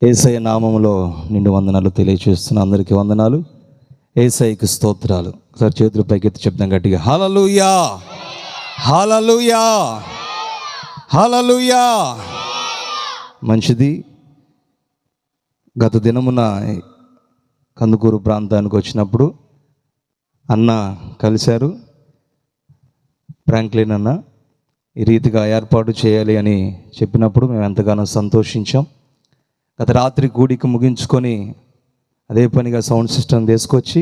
యేసయ్య నామములో నిండు వందనాలు తెలియజేస్తున్న అందరికీ వందనాలు. యేసయ్యకి స్తోత్రాలు. ఒకసారి చేతులు పైకెత్తి చెప్తాం గట్టిగా, హల్లెలూయా హల్లెలూయా హల్లెలూయా. మంచిది. గత దినమున కందుకూరు ప్రాంతానికి వచ్చినప్పుడు అన్న కలిశారు, ఫ్రాంక్లిన్ అన్న ఈ రీతిగా ఏర్పాటు చేయాలి అని చెప్పినప్పుడు మేము ఎంతగానో సంతోషించాం. గత రాత్రి కూడికి ముగించుకొని అదే పనిగా సౌండ్ సిస్టమ్ తీసుకొచ్చి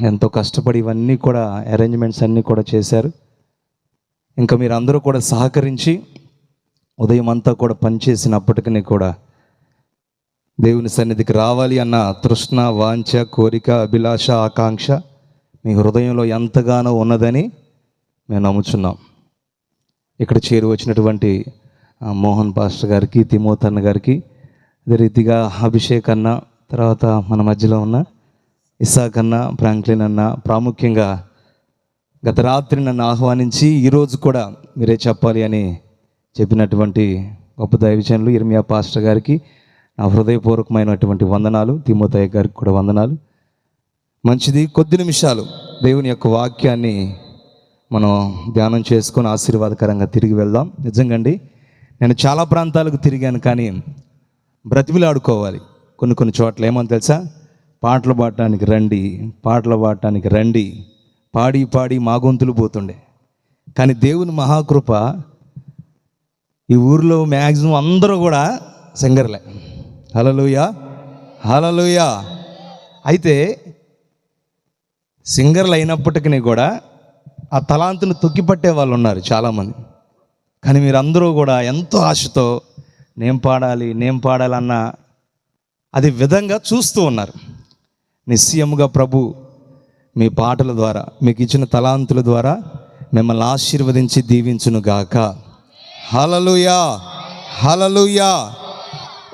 ఎంతో కష్టపడి ఇవన్నీ కూడా అరేంజ్మెంట్స్ అన్నీ కూడా చేశారు. ఇంకా మీరు అందరూ కూడా సహకరించి ఉదయం అంతా కూడా పనిచేసినప్పటికీ కూడా దేవుని సన్నిధికి రావాలి అన్న తృష్ణ, వాంఛ, కోరిక, అభిలాష, ఆకాంక్ష మీ హృదయంలో ఎంతగానో ఉన్నదని మేము నమ్ముచున్నాం. ఇక్కడ చేరి వచ్చినటువంటి మోహన్ పాస్టర్ గారికి, తిమోతి అన్న గారికి, అదే రీతిగా అభిషేక్ అన్న, తర్వాత మన మధ్యలో ఉన్న ఇసాక్ అన్న, ఫ్రాంక్లిన్ అన్న, ప్రాముఖ్యంగా గత రాత్రి నన్ను ఆహ్వానించి ఈరోజు కూడా మీరే చెప్పాలి అని చెప్పినటువంటి గొప్ప దైవజనులు ఇర్మియా పాస్టర్ గారికి నా హృదయపూర్వకమైనటువంటి వందనాలు. తిమోతి గారికి కూడా వందనాలు. మంచిది. కొద్ది నిమిషాలు దేవుని యొక్క వాక్యాన్ని మనం ధ్యానం చేసుకొని ఆశీర్వాదకరంగా తిరిగి వెళ్దాం. నిజంగా అండి, నేను చాలా ప్రాంతాలకు తిరిగాను, కానీ బ్రతిమిలాడుకోవాలి. కొన్ని చోట్ల ఏమని తెలుసా, పాటలు పాడటానికి రండి, పాటలు పాడటానికి రండి, పాడి పాడి మా గొంతులు పోతుండే. కానీ దేవుని మహాకృప, ఈ ఊరిలో మ్యాక్సిమం అందరూ కూడా సింగర్లే. హల్లెలూయా హల్లెలూయా. అయితే సింగర్లు అయినప్పటికీ కూడా ఆ తలాంతును తొక్కిపట్టే వాళ్ళు ఉన్నారు చాలామంది. కానీ మీరందరూ కూడా ఎంతో ఆశతో నేను పాడాలన్న అది విధంగా చూస్తూ ఉన్నారు. నిశ్చయముగా ప్రభు మీ పాటల ద్వారా, మీకు ఇచ్చిన తలాంతుల ద్వారా మిమ్మల్ని ఆశీర్వదించి దీవించునుగాక. హల్లెలూయా హల్లెలూయా.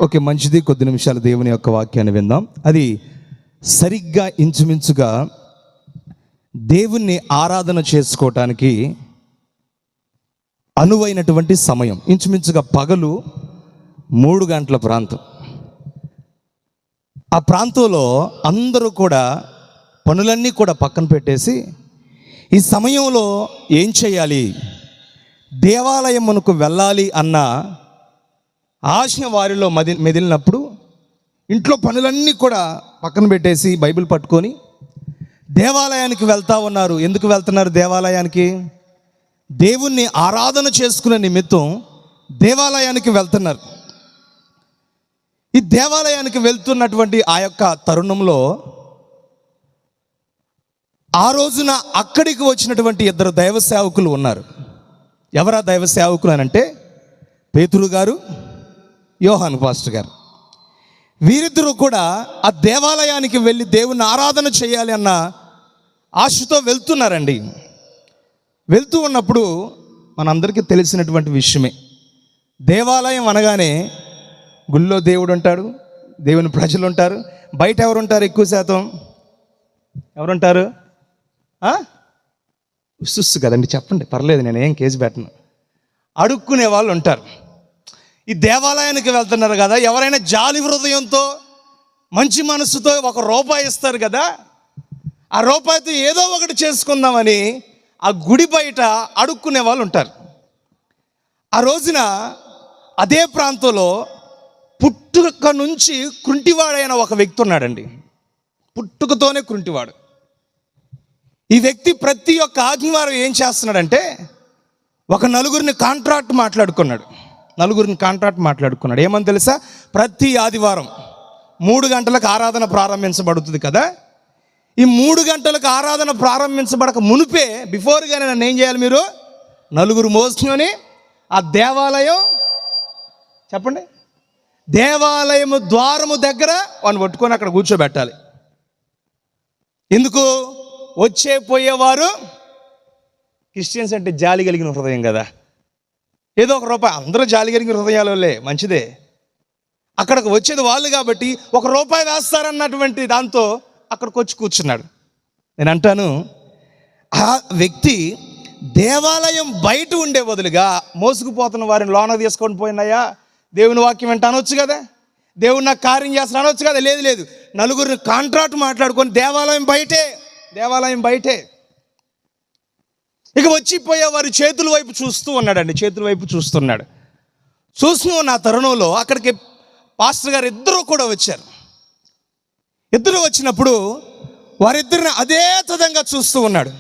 ఓకే, మంచిది. కొద్ది నిమిషాలు దేవుని యొక్క వాక్యాన్ని విందాం. అది సరిగ్గా ఇంచుమించుగా దేవుణ్ణి ఆరాధన చేసుకోవటానికి అనువైనటువంటి సమయం. ఇంచుమించుగా పగలు 3 గంటల ప్రాంతం. ఆ ప్రాంతంలో అందరూ కూడా పనులన్నీ కూడా పక్కన పెట్టేసి ఈ సమయంలో ఏం చేయాలి, దేవాలయమునకు వెళ్ళాలి అన్న ఆశ వారిలో మెదిలినప్పుడు ఇంట్లో పనులన్నీ కూడా పక్కన పెట్టేసి బైబిల్ పట్టుకొని దేవాలయానికి వెళ్తా ఉన్నారు. ఎందుకు వెళ్తున్నారు దేవాలయానికి? దేవుణ్ణి ఆరాధన చేసుకునే నిమిత్తం దేవాలయానికి వెళ్తున్నారు. ఈ దేవాలయానికి వెళ్తున్నటువంటి ఆ యొక్క తరుణంలో ఆ రోజున అక్కడికి వచ్చినటువంటి 2 దైవ సేవకులు ఉన్నారు. ఎవరా దైవ సేవకులు అని అంటే, పేతురు గారు, యోహాను పాస్టర్ గారు. వీరిద్దరూ కూడా ఆ దేవాలయానికి వెళ్ళి దేవుని ఆరాధన చేయాలి అన్న ఆశతో వెళ్తున్నారండి. వెళ్తూ ఉన్నప్పుడు మనందరికీ తెలిసినటువంటి విషయమే, దేవాలయం అనగానే గుళ్ళో దేవుడు ఉంటాడు, దేవుని ప్రజలు ఉంటారు. బయట ఎవరు ఉంటారు? ఎక్కువ శాతం ఎవరుంటారు? ఉస్సు కదండి, చెప్పండి, పర్లేదు, నేను ఏం కేసు పెట్టను. అడుక్కునే వాళ్ళు ఉంటారు. ఈ దేవాలయానికి వెళ్తున్నారు కదా, ఎవరైనా జాలి హృదయంతో మంచి మనసుతో ₹1 ఇస్తారు కదా, ఆ రూపాయితో ఏదో ఒకటి చేసుకుందామని ఆ గుడి బయట అడుక్కునే వాళ్ళు ఉంటారు. ఆ రోజున అదే ప్రాంతంలో పుట్టుక నుంచి కుంటివాడైన ఒక వ్యక్తి ఉన్నాడండి. పుట్టుకతోనే కుంటివాడు. ఈ వ్యక్తి ప్రతి ఒక్క ఆదివారం ఏం చేస్తున్నాడంటే, ఒక నలుగురిని కాంట్రాక్ట్ మాట్లాడుకున్నాడు. ఏమని తెలుసా? ప్రతి ఆదివారం 3 గంటలకు ఆరాధన ప్రారంభించబడుతుంది కదా. ఈ 3 గంటలకు ఆరాధన ప్రారంభించబడక మునిపే, బిఫోర్గానే నన్ను ఏం చేయాలి, మీరు నలుగురు మోసుకొని ఆ దేవాలయం, చెప్పండి, దేవాలయము ద్వారము దగ్గర వాడిని పట్టుకొని అక్కడ కూర్చోబెట్టాలి. ఎందుకు? వచ్చే పోయేవారు క్రిస్టియన్స్ అంటే జాలి కలిగిన హృదయం కదా, ఏదో ₹1, అందరూ జాలి కలిగిన హృదయాలే, మంచిదే. అక్కడికి వచ్చేది వాళ్ళు కాబట్టి ₹1 వేస్తారన్నటువంటి దాంతో అక్కడికి వచ్చి కూర్చున్నాడు. నేను అంటాను, ఆ వ్యక్తి దేవాలయం బయట ఉండే బదులుగా మోసుకుపోతున్న వారిని లోన తీసుకొని పోయినాయా, దేవుని వాక్యం వెంట అనొచ్చు కదా, దేవుడు నాకు కార్యం చేస్తాను అనొచ్చు కదా. లేదు లేదు, నలుగురిని కాంట్రాక్ట్ మాట్లాడుకొని దేవాలయం బయటే. ఇక వచ్చిపోయే వారి చేతుల వైపు చూస్తూ ఉన్నాడండి, చూస్తూ ఉన్న ఆ తరుణంలో అక్కడికి పాస్టర్ గారు ఇద్దరు కూడా వచ్చారు. ఇద్దరు వచ్చినప్పుడు వారిద్దరిని అదే తదంగా చూస్తూ ఉన్నాడు.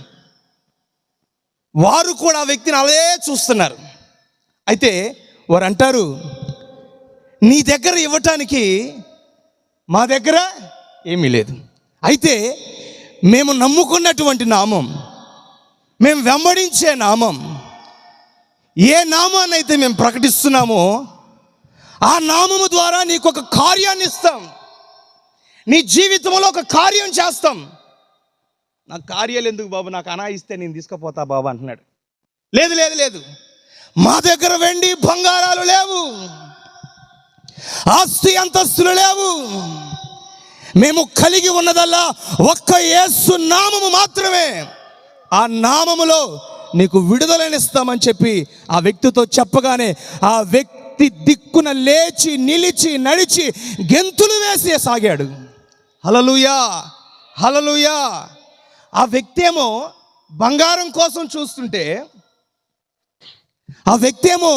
వారు కూడా ఆ వ్యక్తిని అదే చూస్తున్నారు. అయితే వారు అంటారు, నీ దగ్గర ఇవ్వటానికి మా దగ్గర ఏమీ లేదు. అయితే మేము నమ్ముకున్నటువంటి నామం, మేము వెంబడించే నామం, ఏ నామాన్ని అయితే మేము ప్రకటిస్తున్నామో ఆ నామము ద్వారా నీకు ఒక కార్యాన్ని ఇస్తాం, నీ జీవితంలో ఒక కార్యం చేస్తాం. నాకు కార్యాలు ఎందుకు బాబు, నాకు అనాయిస్తే నేను తీసుకుపోతా బాబు అంటున్నాడు. లేదు లేదు లేదు, మా దగ్గర వెండి బంగారాలు లేవు, ఆస్తి అంతస్తులు లేవు, మేము కలిగి ఉన్నదల్లా ఒక్క యేసు నామము మాత్రమే, ఆ నామములో నీకు విడుదలనిస్తామని చెప్పి ఆ వ్యక్తితో చెప్పగానే ఆ వ్యక్తి దిక్కున లేచి నిలిచి నడిచి గెంతులు వేసి సాగాడు. హల్లెలూయా, హల్లెలూయా. ఆ వ్యక్తి ఏమో బంగారం కోసం చూస్తుంటే, ఆ వ్యక్తి ఏమో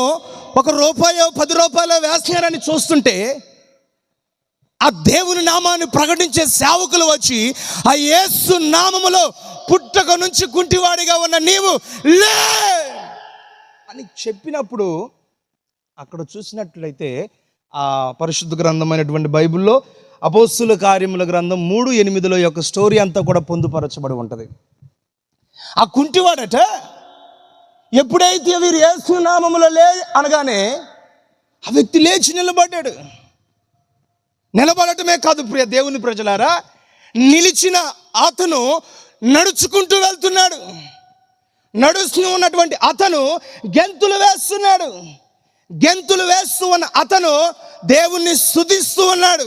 ₹1 ₹10 వేస్తున్నారని చూస్తుంటే, ఆ దేవుని నామాన్ని ప్రకటించే సేవకులు వచ్చి ఆ యేసు నామములో పుట్టక నుంచి కుంటివాడిగా ఉన్న నీవు లే అని చెప్పినప్పుడు అక్కడ చూసినట్లయితే ఆ పరిశుద్ధ గ్రంథమైనటువంటి బైబిల్లో అపోస్తుల కార్యముల గ్రంథం 3:8 యొక్క స్టోరీ అంతా కూడా పొందుపరచబడి ఉంటుంది. ఆ కుంటివాడట ఎప్పుడైతే వీరు యేసు నామములో లే అనగానే ఆ వ్యక్తి లేచి నిలబడ్డాడు. నిలబడటమే కాదు ప్రియ దేవుని ప్రజలారా, నిలిచిన అతను నడుచుకుంటూ వెళ్తున్నాడు. నడుస్తూ ఉన్నటువంటి అతను గెంతులు వేస్తున్నాడు. గెంతులు వేస్తూ ఉన్న అతను దేవుణ్ణి స్తుతిస్తూ ఉన్నాడు.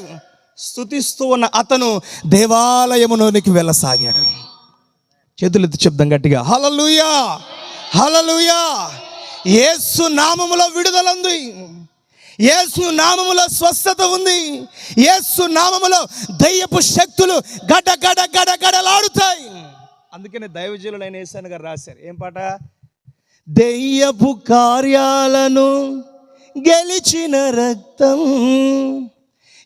స్తుతిస్తూ ఉన్న అతను దేవాలయములోనికి వెళ్ళసాగాడు. చేతులెత్తి చెప్దాం గట్టిగా, హల్లెలూయా, హల్లెలూయా. యేసు నామములో విడుదల ఉంది, యేసు నామములో స్వస్థత ఉంది, యేసు నామములో దయ్యపు శక్తులు గడ గడ గడ గడలాడుతాయి. అందుకనే దైవజనులైన యేసయ్య గారు రాశారు, ఏం పాట? దయ్యపు కార్యాలను గెలిచిన రక్తం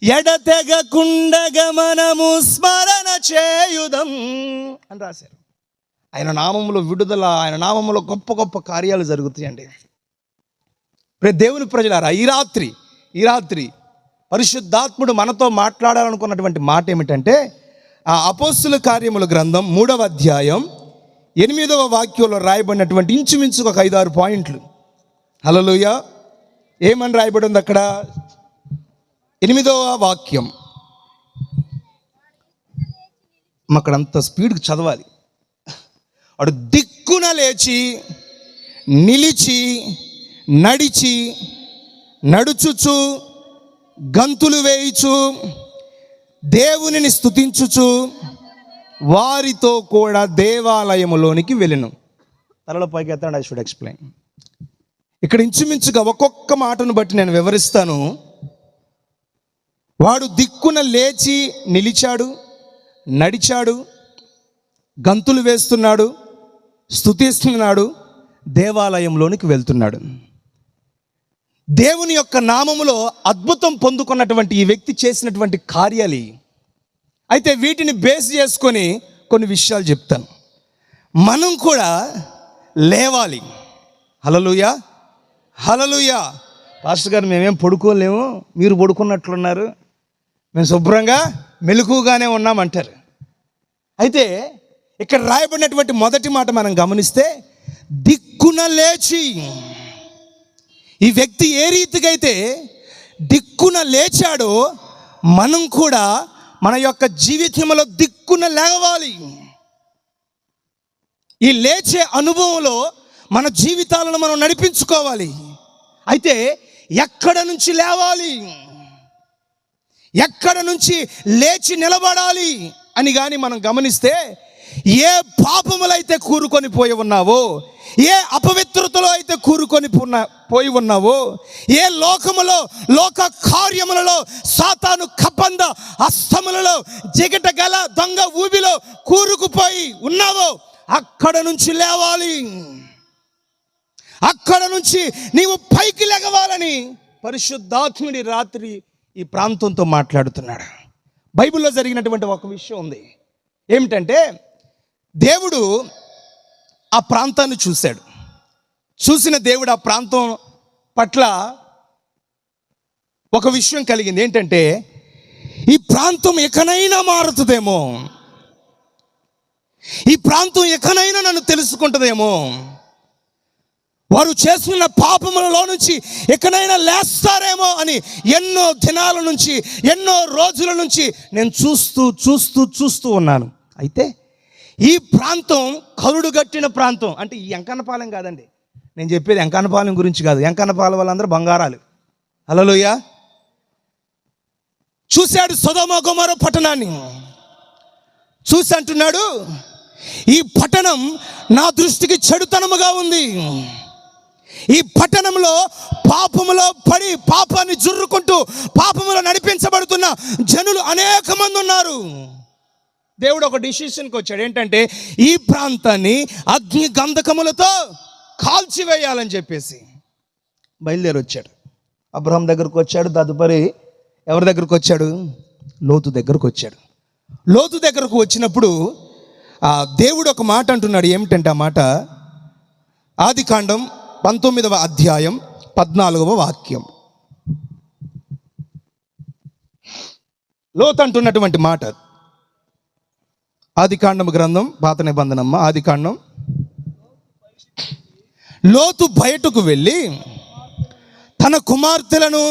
ఎడతెగకుండగా మనము స్మరణ చేయుదం అని రాశారు. ఆయన నామములో విడుదల, ఆయన నామములో గొప్ప గొప్ప కార్యాలు జరుగుతాయండి. దేవుని ప్రజలారా, ఈ రాత్రి పరిశుద్ధాత్ముడు మనతో మాట్లాడాలనుకున్నటువంటి మాట ఏమిటంటే, ఆ అపోస్తుల కార్యముల గ్రంథం 3వ అధ్యాయం 8వ వాక్యంలో రాయబడినటువంటి ఇంచుమించు ఒక 5-6 పాయింట్లు. హల్లెలూయా. ఏమని రాయబడి ఉంది అక్కడ? 8వ వాక్యం. అక్కడంత స్పీడ్కి చదవాలి. వాడు దిక్కున లేచి నిలిచి నడిచి నడుచుచు గంతులు వేయుచు దేవునిని స్తుతించుచు వారితో కూడా దేవాలయములోనికి వెళ్ళెను. తలలో పైకి ఎత్తండి, ఐ షుడ్ ఎక్స్ప్లెయిన్. ఇక్కడ ఇంచుమించుగా ఒక్కొక్క మాటను బట్టి నేను వివరిస్తాను. వాడు దిక్కున లేచి నిలిచాడు, నడిచాడు, గంతులు వేస్తున్నాడు, స్తుతిస్తున్నాడు, దేవాలయంలోనికి వెళ్తున్నాడు. దేవుని యొక్క నామములో అద్భుతం పొందుకున్నటువంటి ఈ వ్యక్తి చేసినటువంటి కార్యాలు. అయితే వీటిని బేస్ చేసుకొని కొన్ని విషయాలు చెప్తాను. మనం కూడా లేవాలి. హల్లెలూయా, హల్లెలూయా. పాస్టర్ గారు మేమేం పడుకోలేము, మీరు పడుకున్నట్లున్నారు, మేము శుభ్రంగా మెలకుగానే ఉన్నామంటారు. అయితే ఇక్కడ రాయబడినటువంటి మొదటి మాట మనం గమనిస్తే, దిక్కున లేచి. ఈ వ్యక్తి ఏ రీతిగా అయితే దిక్కున లేచాడో మనం కూడా మన యొక్క జీవితంలో దిక్కున లేవాలి. ఈ లేచే అనుభవంలో మన జీవితాలను మనం నడిపించుకోవాలి. అయితే ఎక్కడ నుంచి లేవాలి, ఎక్కడ నుంచి లేచి నిలబడాలి అని కానీ మనం గమనిస్తే, ఏ పాపములైతే కూరుకొని పోయి ఉన్నావో, ఏ అపవిత్రతలో అయితే పోయి ఉన్నావో, ఏ లోకములో, లోక కార్యములలో, సాతాను కబంధ హస్తములలో, జిగట గల దొంగ ఊబిలో కూరుకుపోయి ఉన్నావో, అక్కడ నుంచి లేవాలి, అక్కడ నుంచి నీవు పైకి లెగవాలని పరిశుద్ధాత్ముడి రాత్రి ఈ ప్రాంతంతో మాట్లాడుతున్నాడు. బైబిల్లో జరిగినటువంటి ఒక విషయం ఉంది. ఏమిటంటే, దేవుడు ఆ ప్రాంతాన్ని చూశాడు. చూసిన దేవుడు ఆ ప్రాంతం పట్ల ఒక విషయం కలిగింది. ఏంటంటే, ఈ ప్రాంతం ఎకనైనా మారుతుందేమో, ఈ ప్రాంతం ఎకనైనా నన్ను తెలుసుకుంటుందేమో, వారు చేస్తున్న పాపములలో నుంచి ఎక్కడైనా లేస్తారేమో అని ఎన్నో దినాల నుంచి, ఎన్నో రోజుల నుంచి నేను చూస్తూ ఉన్నాను. అయితే ఈ ప్రాంతం కరుడు గట్టిన ప్రాంతం. అంటే ఈ ఎంకన్నపాలెం కాదండి, నేను చెప్పేది ఎంకన్నపాలెం గురించి కాదు. ఎంకన్నపాలెం వాళ్ళందరూ బంగారాలు. హల్లెలూయా. చూశాడు సొదొమ గొమొర్రా పట్టణాన్ని చూసి అంటున్నాడు, ఈ పట్టణం నా దృష్టికి చెడుతనముగా ఉంది. ఈ పట్టణంలో పాపములో పడి పాపాన్ని జుర్రుకుంటూ పాపములో నడిపించబడుతున్న జనులు అనేక మంది ఉన్నారు. దేవుడు ఒక డిసిషన్కి వచ్చాడు. ఏంటంటే, ఈ ప్రాంతాన్ని అగ్ని గంధకములతో కాల్చివేయాలని చెప్పేసి బయలుదేరి వచ్చాడు. అబ్రహాం దగ్గరకు వచ్చాడు. తదుపరి ఎవరి దగ్గరకు వచ్చాడు? లోతు దగ్గరకు వచ్చాడు. లోతు దగ్గరకు వచ్చినప్పుడు ఆ దేవుడు ఒక మాట అంటున్నాడు. ఏమిటంటే ఆ మాట ఆదికాండం 19వ అధ్యాయం 14వ వాక్యం. లోతు అంటున్నటువంటి మాట. ఆదికాండం గ్రంథం, పాత నిబంధనమ్మ, ఆదికాండం. లోతు బయటకు వెళ్ళి తన కుమార్తెలను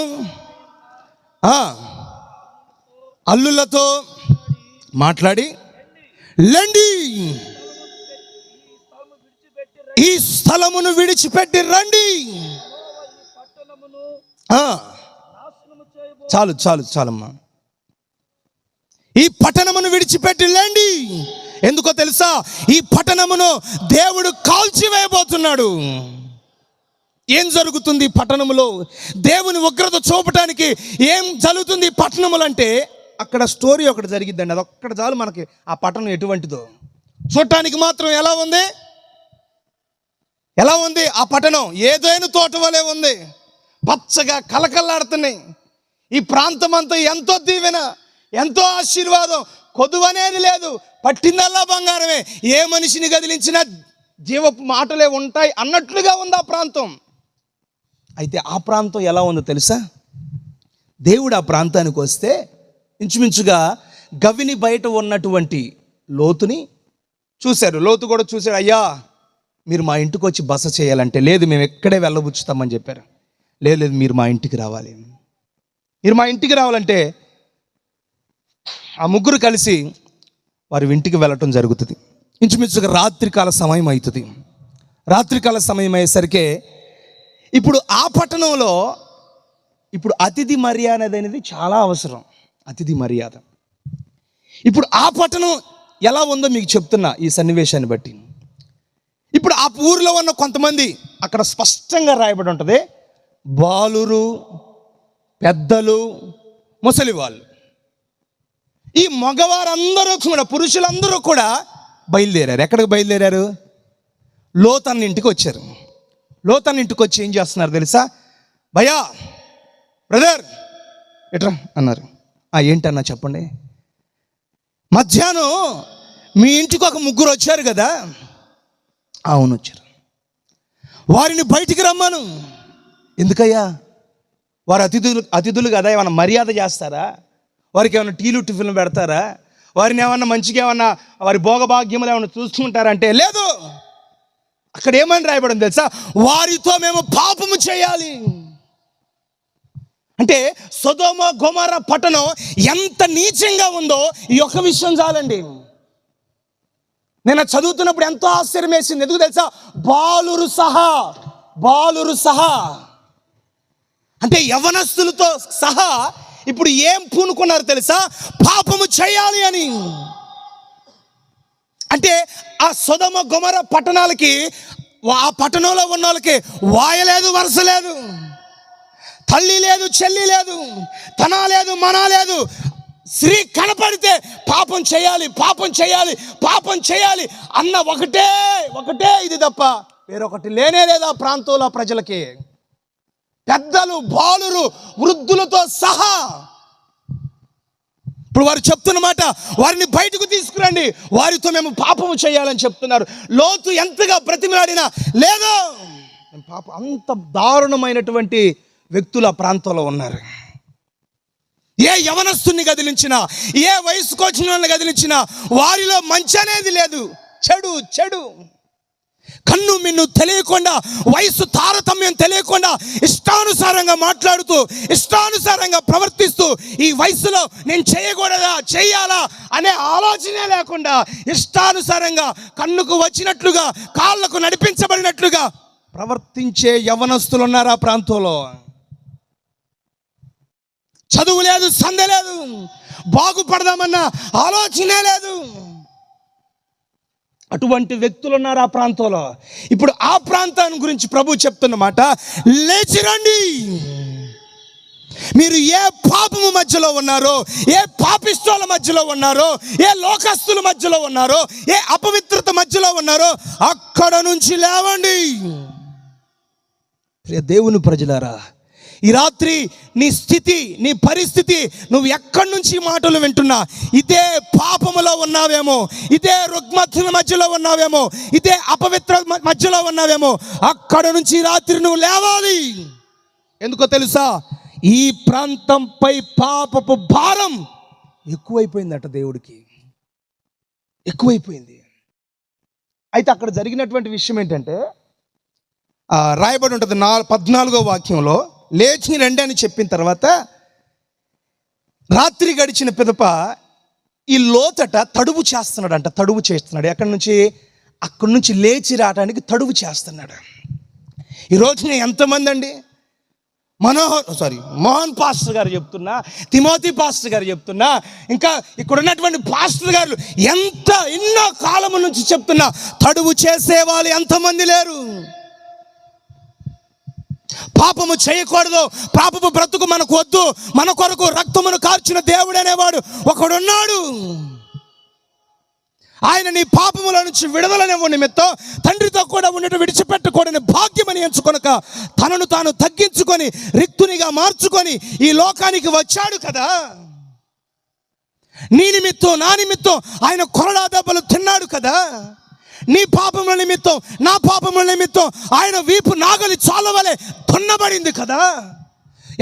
అల్లులతో మాట్లాడి, లెండి, ఈ స్థలమును విడిచిపెట్టి రండి. చాలమ్మా. ఈ పట్టణమును విడిచిపెట్టి లేండి. ఎందుకో తెలుసా? ఈ పట్టణమును దేవుడు కాల్చివేయబోతున్నాడు. ఏం జరుగుతుంది ఈ పట్టణములో? దేవుని ఉగ్రత చూపటానికి ఏం జరుగుతుంది ఈ పట్టణములు అంటే, అక్కడ స్టోరీ ఒకటి జరిగిద్దండి. అది ఒక్కడ చాలు మనకి ఆ పట్టణం ఎటువంటిదో. చూడటానికి మాత్రం ఎలా ఉంది? ఆ పట్టణం ఏదైనా తోట వలె ఉంది, పచ్చగా కలకల్లాడుతున్నాయి. ఈ ప్రాంతం అంతా ఎంతో దీవెన, ఎంతో ఆశీర్వాదం, కొదువనేది లేదు, పట్టిందల్లా బంగారమే, ఏ మనిషిని కదిలించినా జీవపు మాటలే ఉంటాయి అన్నట్లుగా ఉంది ఆ ప్రాంతం. అయితే ఆ ప్రాంతం ఎలా ఉందో తెలుసా? దేవుడు ఆ ప్రాంతానికి వస్తే ఇంచుమించుగా గవిని బయట ఉన్నటువంటి లోతుని చూశారు. లోతు కూడా చూశాడు. అయ్యా, మీరు మా ఇంటికి వచ్చి బస చేయాలంటే, లేదు మేము ఎక్కడే వెళ్ళబుచ్చుతామని చెప్పారు. లేదు మీరు మా ఇంటికి రావాలి. మీరు మా ఇంటికి రావాలంటే ఆ ముగ్గురు కలిసి వారి ఇంటికి వెళ్ళటం జరుగుతుంది. ఇంచుమించుగా రాత్రికాల సమయం అవుతుంది. రాత్రికాల సమయం అయ్యేసరికి ఇప్పుడు ఆ పట్టణంలో ఇప్పుడు అతిథి మర్యాద అనేది చాలా అవసరం. అతిథి మర్యాద. ఇప్పుడు ఆ పట్టణం ఎలా ఉందో మీకు చెప్తున్నా ఈ సన్నివేశాన్ని బట్టి. ఇప్పుడు ఆ ఊరిలో ఉన్న కొంతమంది, అక్కడ స్పష్టంగా రాయబడి ఉంటుంది, బాలురు, పెద్దలు, ముసలి వాళ్ళు, ఈ మగవారందరూ కూడా, పురుషులందరూ కూడా బయలుదేరారు. ఎక్కడికి బయలుదేరారు? లోతన్న ఇంటికి వచ్చారు. లోతన్న ఇంటికి వచ్చి ఏం చేస్తున్నారు తెలుసా? భయ్యా, బ్రదర్ ఎట్రా అన్నారు. ఏంటన్నా చెప్పండి. మధ్యాహ్నం మీ ఇంటికి ఒక ముగ్గురు వచ్చారు కదా? అవును, వచ్చారు. వారిని బయటికి రమ్మను. ఎందుకయ్యా? వారు అతిథులు కదా, ఏమన్నా మర్యాద చేస్తారా? వారికి ఏమైనా టీలు టిఫిన్లు పెడతారా? వారిని ఏమన్నా మంచిగా ఏమన్నా వారి భోగభాగ్యములు ఏమన్నా చూసుకుంటారంటే, లేదు. అక్కడ ఏమని రాయబడింది తెలుసా? వారితో మేము పాపము చేయాలి. అంటే సొదొమ గొమొర్రా పట్టణం ఎంత నీచంగా ఉందో ఈ ఒక్క విషయం చాలండి. నేను చదువుతున్నప్పుడు ఎంతో ఆశ్చర్యం వేసింది. ఎందుకు తెలుసా? బాలురు సహా అంటే యవనస్తులతో సహా ఇప్పుడు ఏం పూనుకున్నారు తెలుసా? పాపము చేయాలి అని. అంటే ఆ సొదొమ గొమొర పట్టణాలకి, ఆ పట్టణంలో ఉన్న వాళ్ళకి వాయలేదు, వరుస లేదు, తల్లి లేదు, చెల్లి లేదు, తన లేదు, మన లేదు. స్త్రీ కనపడితే పాపం చేయాలి, పాపం చేయాలి, పాపం చేయాలి అన్న ఒకటే ఇది తప్ప వేరొకటి లేనే లేదు ఆ ప్రాంతంలో ప్రజలకి. పెద్దలు, బాలురు, వృద్ధులతో సహా. ఇప్పుడు వారు చెప్తున్నమాట, వారిని బయటకు తీసుకురండి, వారితో మేము పాపము చేయాలని చెప్తున్నారు. లోతు ఎంతగా బ్రతిమలాడినా లేదు, పాపం. అంత దారుణమైనటువంటి వ్యక్తులు ఆ ప్రాంతంలో ఉన్నారు. ఏ యవనస్తుని కదిలించినా, ఏ వయసుకు వచ్చిన వాళ్ళని కదిలించినా వారిలో మంచి అనేది లేదు, చెడు. కన్ను మిన్ను తెలియకుండా, వయసు తారతమ్యం తెలియకుండా ఇష్టానుసారంగా మాట్లాడుతూ, ఇష్టానుసారంగా ప్రవర్తిస్తూ, ఈ వయసులో నేను చేయకూడదా, చెయ్యాలా అనే ఆలోచనే లేకుండా ఇష్టానుసారంగా కన్నుకు వచ్చినట్లుగా, కాళ్ళకు నడిపించబడినట్లుగా ప్రవర్తించే యవనస్తులు ఉన్నారు ఆ ప్రాంతంలో. చదువు లేదు, సందే లేదు, బాగుపడదామన్న ఆలోచనే లేదు. అటువంటి వ్యక్తులు ఉన్నారు ఆ ప్రాంతంలో. ఇప్పుడు ఆ ప్రాంతాన్ని గురించి ప్రభు చెప్తున్నమాట, లేచిరండి. మీరు ఏ పాపము మధ్యలో ఉన్నారో, ఏ పాపిష్టుల మధ్యలో ఉన్నారో, ఏ లోకస్తుల మధ్యలో ఉన్నారో, ఏ అపవిత్రత మధ్యలో ఉన్నారో అక్కడ నుంచి లేవండి. దేవుని ప్రజలారా, ఈ రాత్రి నీ స్థితి, నీ పరిస్థితి, నువ్వు ఎక్కడి నుంచి మాటలు వింటున్నా, ఇదే పాపములో ఉన్నావేమో, ఇదే రుగ్మతుల మధ్యలో ఉన్నావేమో, ఇదే అపవిత్ర మధ్యలో ఉన్నావేమో, అక్కడ నుంచి రాత్రి నువ్వు లేవాలి. ఎందుకో తెలుసా? ఈ ప్రాంతంపై పాపపు భారం ఎక్కువైపోయిందట, దేవుడికి ఎక్కువైపోయింది. అయితే అక్కడ జరిగినటువంటి విషయం ఏంటంటే, రాయబడి ఉంటుంది 14వ వాక్యంలో, లేచి రండి అని చెప్పిన తర్వాత రాత్రి గడిచిన పిదప ఈ లోతట తడువు చేస్తున్నాడు. ఎక్కడి నుంచి? అక్కడి నుంచి లేచి రావడానికి తడువు చేస్తున్నాడు. ఈ రోజున ఎంతమంది అండి, మోహన్ పాస్టర్ గారు చెప్తున్నా, తిమోతి పాస్టర్ గారు చెప్తున్నా, ఇంకా ఇక్కడ ఉన్నటువంటి పాస్టర్ గారు ఎన్నో కాలము నుంచి చెప్తున్నా, తడువు చేసే వాళ్ళు ఎంతమంది లేరు. పాపము చేయకూడదు, పాపపు బ్రతుకు మనకు వద్దు, మన కొరకు రక్తమును కార్చిన దేవుడు అనేవాడు ఒకడున్నాడు. ఆయన నీ పాపముల నుంచి విడుదలనివ్వ నిమిత్తం తండ్రితో కూడా ఉండటం విడిచిపెట్టకూడని భాగ్యమని ఎంచుకొనక తనను తాను తగ్గించుకొని రిక్తునిగా మార్చుకొని ఈ లోకానికి వచ్చాడు కదా. నీ నిమిత్తం, నా నిమిత్తం ఆయన కొరడా దెబ్బలు తిన్నాడు కదా. నీ పాపముల నిమిత్తం, నా పాపముల నిమిత్తం ఆయన వీపు నాగలి చాలవలే దున్నబడింది కదా.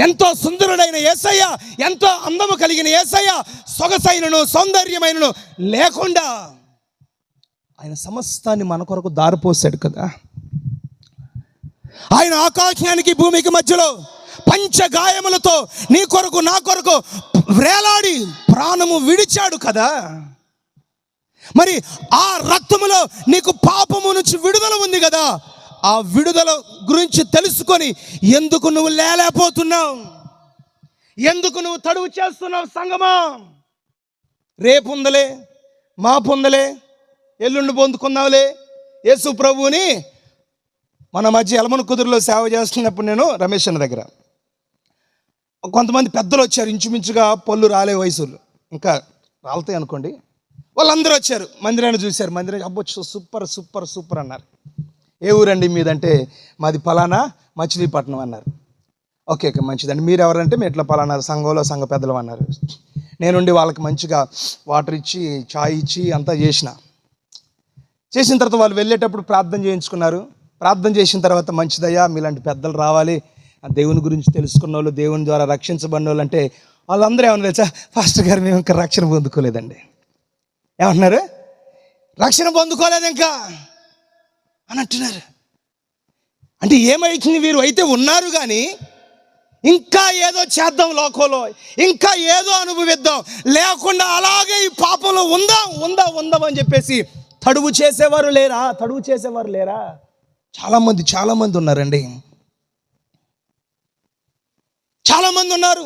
ఎంతో సుందరుడైన యేసయ్య, ఎంతో అందము కలిగిన యేసయ్య సొగసైనను సౌందర్యమైనను లేకుండా ఆయన సమస్తాన్ని మన కొరకు దారిపోసాడు కదా. ఆయన ఆకాశానికి భూమికి మధ్యలో పంచగాయములతో నీ కొరకు, నా కొరకు వేలాడి ప్రాణము విడిచాడు కదా. మరి ఆ రక్తములో నీకు పాపము నుంచి విడుదల ఉంది కదా. ఆ విడుదల గురించి తెలుసుకొని ఎందుకు నువ్వు లేలేకపోతున్నావు? ఎందుకు నువ్వు తడువు చేస్తున్నావు? సంగమా, రేపు ఉందలే, మా పొందలే, ఎల్లుండి పొందుకుందాంలే. యేసు ప్రభువుని మన మధ్య ఎలమన కుదురులో సేవ చేస్తున్నప్పుడు నేను రమేష్ అన్న దగ్గర కొంతమంది పెద్దలు వచ్చారు, ఇంచుమించుగా పళ్ళు రాలే వయసులు, ఇంకా రాలుతాయి అనుకోండి. వాళ్ళందరూ వచ్చారు, మందిరాన్ని చూశారు. మందిరం అబ్బొచ్చు, సూపర్ అన్నారు. ఏ ఊరండి మీదంటే మాది పలానా మచిలీపట్నం అన్నారు. ఓకే మంచిదండి. మీరు ఎవరంటే మేము ఇట్లా పలానా సంఘంలో సంఘ పెద్దలు అన్నారు. నేనుండి వాళ్ళకి మంచిగా వాటర్ ఇచ్చి, చాయ్ ఇచ్చి అంతా చేసిన తర్వాత వాళ్ళు వెళ్ళేటప్పుడు ప్రార్థన చేయించుకున్నారు. ప్రార్థన చేసిన తర్వాత, మంచిదయ్యా మీలాంటి పెద్దలు రావాలి, దేవుని గురించి తెలుసుకున్న వాళ్ళు, దేవుని ద్వారా రక్షించబడిన వాళ్ళు అంటే వాళ్ళందరూ ఏమన్నా తెలుసా? పాస్టర్ గారు మేము ఇంకా రక్షణ పొందుకోలేదండి. ఏమంటున్నారు? రక్షణ పొందుకోలేదు ఇంకా అని అంటున్నారు. అంటే ఏమైతుంది? వీరు అయితే ఉన్నారు కానీ ఇంకా ఏదో చేద్దాం లోకంలో, ఇంకా ఏదో అనుభవిద్దాం, లేకుండా అలాగే ఈ పాపంలో ఉందాం అని చెప్పేసి తడువు చేసేవారు లేరా? చాలామంది ఉన్నారండి, చాలామంది ఉన్నారు.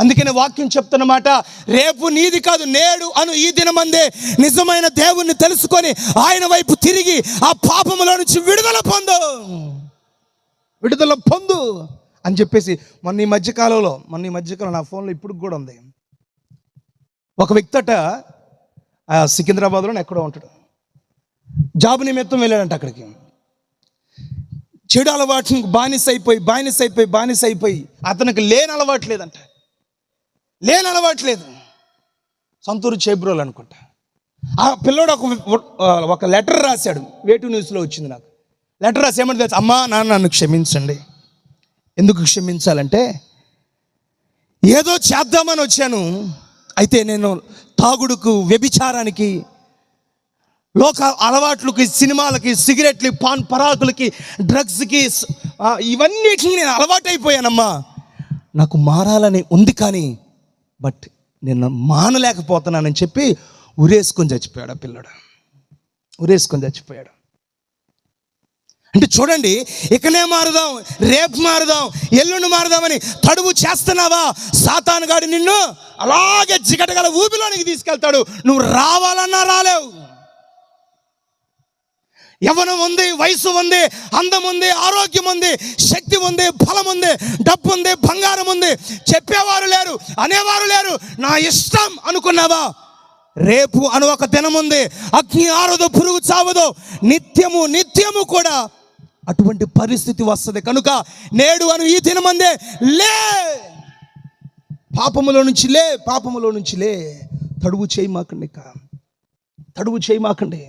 అందుకనే వాక్యం చెప్తున్నమాట, రేపు నీది కాదు నేడు అను ఈ దినమందే నిజమైన దేవుణ్ణి తెలుసుకొని ఆయన వైపు తిరిగి ఆ పాపములో నుంచి విడుదల పొందు అని చెప్పేసి మొన్న ఈ మధ్యకాలంలో నా ఫోన్లో ఇప్పుడు కూడా ఉంది. ఒక వ్యక్తి సికింద్రాబాద్లో ఎక్కడో ఉంటాడు, జాబ్ నిమిత్తం వెళ్ళాడంట అక్కడికి. చెడు అలవాటు బానిస అయిపోయి అతనికి లేని అలవాటు లేదు. సంతూరు చేబ్రోలు అనుకుంటా. ఆ పిల్లోడు ఒక లెటర్ రాశాడు, వేటు న్యూస్లో వచ్చింది. నాకు లెటర్ రాసి ఏమంటే తెలుసు, అమ్మా నాన్న నన్ను క్షమించండి. ఎందుకు క్షమించాలంటే, ఏదో చేద్దామని వచ్చాను, అయితే నేను తాగుడుకు, వ్యభిచారానికి, లోక అలవాట్లకి, సినిమాలకి, సిగరెట్లకి, పాన్ పరాకులకి, డ్రగ్స్కి, ఇవన్నిటిని నేను అలవాటైపోయానమ్మా. నాకు మారాలని ఉంది కానీ బట్ నేను మానలేకపోతున్నానని చెప్పి ఉరేసుకొని చచ్చిపోయాడు. ఆ పిల్లడు ఉరేసుకొని చచ్చిపోయాడు. అంటే చూడండి, ఇకనే మారుదాం, రేపు మారుదాం, ఎల్లుండి మారుదామని తడువు చేస్తున్నావా, సాతానుగాడు నిన్ను అలాగే జిగటగల ఊబిలోనికి తీసుకెళ్తాడు. నువ్వు రావాలన్నా రాలేవు. యవ్వనం ఉంది, వయసు ఉంది, అందం ఉంది, ఆరోగ్యం ఉంది, శక్తి ఉంది, బలం ఉంది, డబ్బు ఉంది, బంగారం ఉంది, చెప్పేవారు లేరు, అనేవారు లేరు. నా ఇష్టం అనుకున్నావా, రేపు అను ఒక దినం ఉంది, అగ్ని ఆరదు, పురుగు చావదు, నిత్యము కూడా అటువంటి పరిస్థితి వస్తుంది. కనుక నేడు అను ఈ దినమందే లే, పాపములో నుంచి లే. తడువు చేయమాకండి.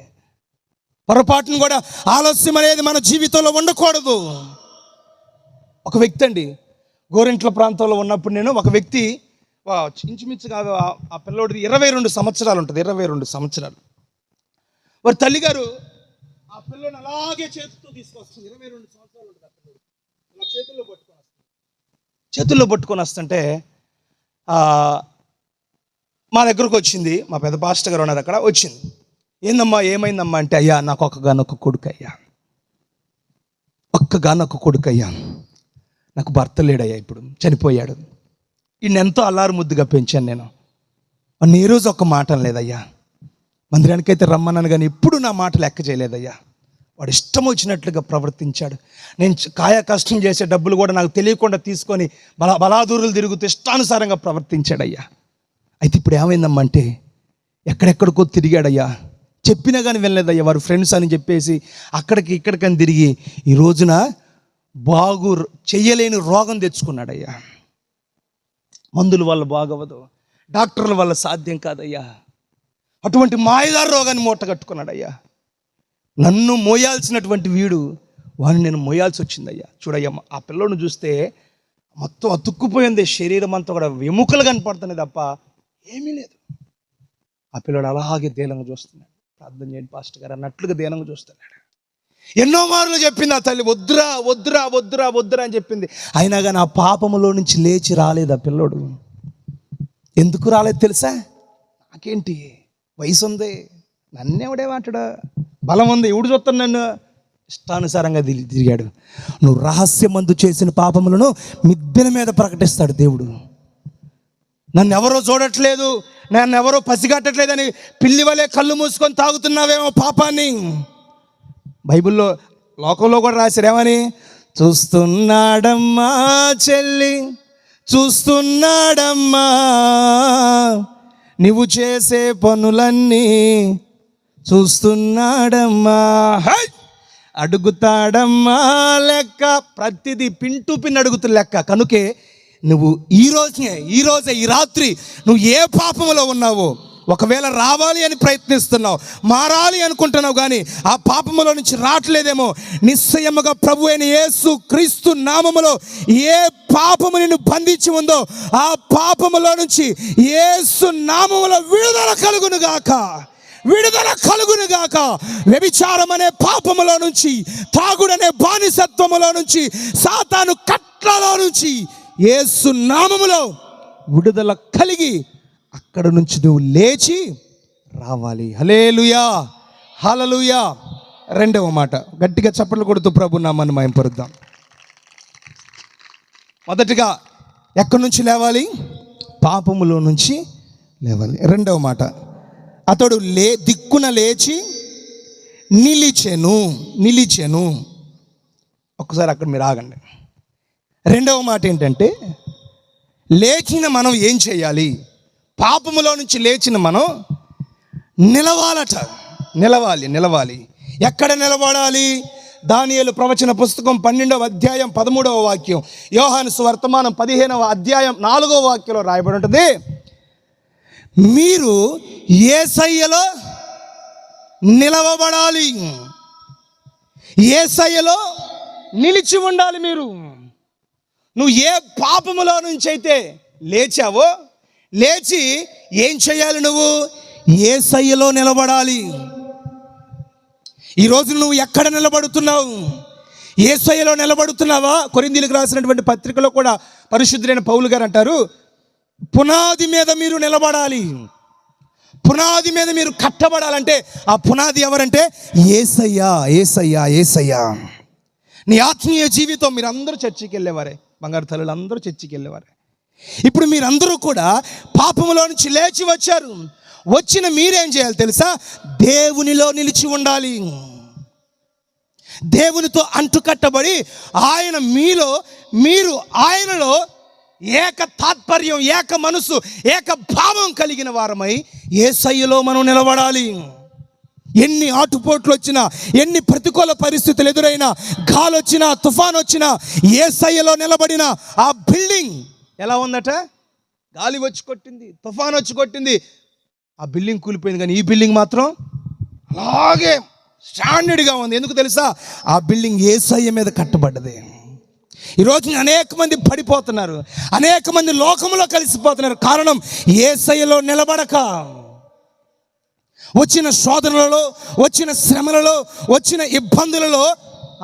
పొరపాటును కూడా ఆలస్యం అనేది మన జీవితంలో ఉండకూడదు. ఒక వ్యక్తి అండి, గోరింట్ల ప్రాంతంలో ఉన్నప్పుడు నేను ఒక వ్యక్తి ఇంచుమించుగా ఆ పిల్లోడిది 22 సంవత్సరాలు ఉంటుంది. 22 సంవత్సరాలు. వారి తల్లిగారు ఆ పిల్లోని అలాగే చేతితో తీసుకొస్తుంది. 22 సంవత్సరాలు ఉంటుంది ఆ పిల్లోడు. అలా చేతుల్లో పట్టుకొని వస్తుంటే మా దగ్గరకు వచ్చింది. మా పెద్ద పాస్టర్ గారు ఉన్నారు అక్కడ. వచ్చింది, ఏందమ్మా ఏమైందమ్మా అంటే, అయ్యా నాకు ఒక్కగానొక్క కొడుకు అయ్యా, నాకు భర్త లేడయ్యా, ఇప్పుడు చనిపోయాడు. ఈయన ఎంతో అల్లారు ముద్దుగా పెంచాను నేను. వాడిని ఏ రోజు ఒక్క మాట లేదయ్యా, మందిరానికైతే రమ్మన్నాను కానీ ఎప్పుడు నా మాట లెక్క చేయలేదయ్యా. వాడు ఇష్టం వచ్చినట్లుగా ప్రవర్తించాడు. నేను కాయ కష్టం చేసే డబ్బులు కూడా నాకు తెలియకుండా తీసుకొని బలాదూరులు తిరుగుతూ ఇష్టానుసారంగా ప్రవర్తించాడయ్యా. అయితే ఇప్పుడు ఏమైందమ్మా అంటే, ఎక్కడెక్కడికో తిరిగాడయ్యా, చెప్పినా కానీ వెళ్ళలేదయ్యా. వారు ఫ్రెండ్స్ అని చెప్పేసి అక్కడికి ఇక్కడికని తిరిగి ఈ రోజున చెయ్యలేని రోగం తెచ్చుకున్నాడయ్యా. మందుల వల్ల బాగవదు, డాక్టర్ల వల్ల సాధ్యం కాదయ్యా. అటువంటి మాయదారు రోగాన్ని మూటగట్టుకున్నాడయ్యా. నన్ను మోయాల్సినటువంటి వీడు వాడిని నేను మోయాల్సి వచ్చిందయ్యా. చూడయ్యా, ఆ పిల్లోని చూస్తే మొత్తం అతుక్కుపోయింది, శరీరం అంతా కూడా ఎముకలు కనపడుతున్నాయి తప్ప ఏమీ లేదు. ఆ పిల్లోడు అలాగే దీనంగా చూస్తున్నాడు. ప్రార్థన చేయండి పాస్టర్ గారు అన్నట్లుగా దీనంగా చూస్తున్నాడు. ఎన్నో మార్లు చెప్పింది ఆ తల్లి, వద్దురా అని చెప్పింది. అయినా కానీ ఆ పాపములో నుంచి లేచి రాలేదు ఆ పిల్లోడు. ఎందుకు రాలేదు తెలుసా? నాకేంటి, వయసు ఉంది, నన్నెవడేమాటాడా, బలం ఉంది, ఎవడు చూస్తాను నన్ను, ఇష్టానుసారంగా తిరిగాడు. నువ్వు రహస్యమందు చేసిన పాపములను మిద్దెల మీద ప్రకటిస్తాడు దేవుడు. నన్ను ఎవరో చూడట్లేదు, నన్ను ఎవరో పసిగట్టట్లేదని పిల్లి వలె కళ్ళు మూసుకొని తాగుతున్నావేమో పాపాన్ని. బైబిల్లో లోకంలో కూడా రాశారు ఏమని, చూస్తున్నాడమ్మా చెల్లి, చూస్తున్నాడమ్మా నువ్వు చేసే పనులన్నీ, చూస్తున్నాడమ్మా, అడుగుతాడమ్మా లెక్క, ప్రతిదీ పిన్టు పిన్ అడుగుతున్న లెక్క. కనుకే నువ్వు ఈ రాత్రి నువ్వు ఏ పాపములో ఉన్నావో, ఒకవేళ రావాలి అని ప్రయత్నిస్తున్నావు, మారాలి అనుకుంటున్నావు కానీ ఆ పాపములో నుంచి రావట్లేదేమో, నిశ్చయముగా ప్రభు అయిన యేసు క్రీస్తు నామములో ఏ పాపము నిన్ను బంధించి ఉందో ఆ పాపములో నుంచి యేసు నామములో విడుదల కలుగునుగాక. వ్యభిచారం అనే పాపములో నుంచి, తాగుడనే బానిసత్వములో నుంచి, సాతాను కట్లలో నుంచి యేసు నామములో విడుదల కలిగి అక్కడ నుంచి నువ్వు లేచి రావాలి. హల్లెలూయా, హల్లెలూయా. రెండవ మాట, గట్టిగా చప్పట్లు కొడుతూ ప్రభు నామాన్ని మహిమపరుద్దాం. మొదటిగా ఎక్కడి నుంచి లేవాలి? పాపములో నుంచి లేవాలి. రెండవ మాట, అతడు దిక్కున లేచి నిలిచెను. ఒక్కసారి అక్కడ మీరు ఆగండి. రెండవ మాట ఏంటంటే, లేచిన మనం ఏం చేయాలి? పాపములో నుంచి లేచిన మనం నిలవాలి. ఎక్కడ నిలబడాలి? దానియేలు ప్రవచన పుస్తకం 12వ అధ్యాయం 13వ వాక్యం, యోహాను సువర్తమానం 15వ అధ్యాయం 4వ వాక్యంలో రాయబడి ఉంటుంది, మీరు యేసయ్యలో నిలవబడాలి, యేసయ్యలో నిలిచి ఉండాలి. నువ్వు ఏ పాపములో నుంచి అయితే లేచావో, లేచి ఏం చేయాలి? నువ్వు యేసయ్యలో నిలబడాలి. ఈరోజు నువ్వు ఎక్కడ నిలబడుతున్నావు? యేసయ్యలో నిలబడుతున్నావా? కొరింథీయులకు రాసినటువంటి పత్రికలో కూడా పరిశుద్ధుడైన పౌలు గారు అంటారు, పునాది మీద మీరు నిలబడాలి, పునాది మీద మీరు కట్టబడాలంటే ఆ పునాది ఎవరంటే యేసయ్యా. నీ ఆత్మీయ జీవితం, మీరు అందరూ చర్చికి వెళ్ళేవారే, బంగారు తల్లులు అందరూ చర్చికి వెళ్ళేవారే. ఇప్పుడు మీరందరూ కూడా పాపములో నుంచి లేచి వచ్చారు. వచ్చిన మీరేం చేయాలి తెలుసా? దేవునిలో నిలిచి ఉండాలి. దేవునితో అంటుకట్టబడి ఆయన మీరు ఆయనలో ఏక తాత్పర్యం, ఏక మనసు, ఏక భావం కలిగిన వారమై యేసయ్యలో మనం నిలబడాలి. ఎన్ని ఆటుపోట్లు వచ్చినా, ఎన్ని ప్రతికూల పరిస్థితులు ఎదురైనా, గాలి వచ్చినా, తుఫాన్ వచ్చినా, యేసయ్యలో నిలబడిన ఆ బిల్డింగ్ ఎలా ఉందట? గాలి వచ్చి కొట్టింది, తుఫాన్ వచ్చి కొట్టింది, ఆ బిల్డింగ్ కూలిపోయింది, కానీ ఈ బిల్డింగ్ మాత్రం అలాగే స్టాండర్డ్గా ఉంది. ఎందుకు తెలుసా? ఆ బిల్డింగ్ యేసయ్య మీద కట్టబడ్డది. ఈరోజు అనేక మంది పడిపోతున్నారు, అనేక మంది లోకంలో కలిసిపోతున్నారు. కారణం యేసయ్యలో నిలబడక, వచ్చిన శోధనలలో, వచ్చిన శ్రమలలో, వచ్చిన ఇబ్బందులలో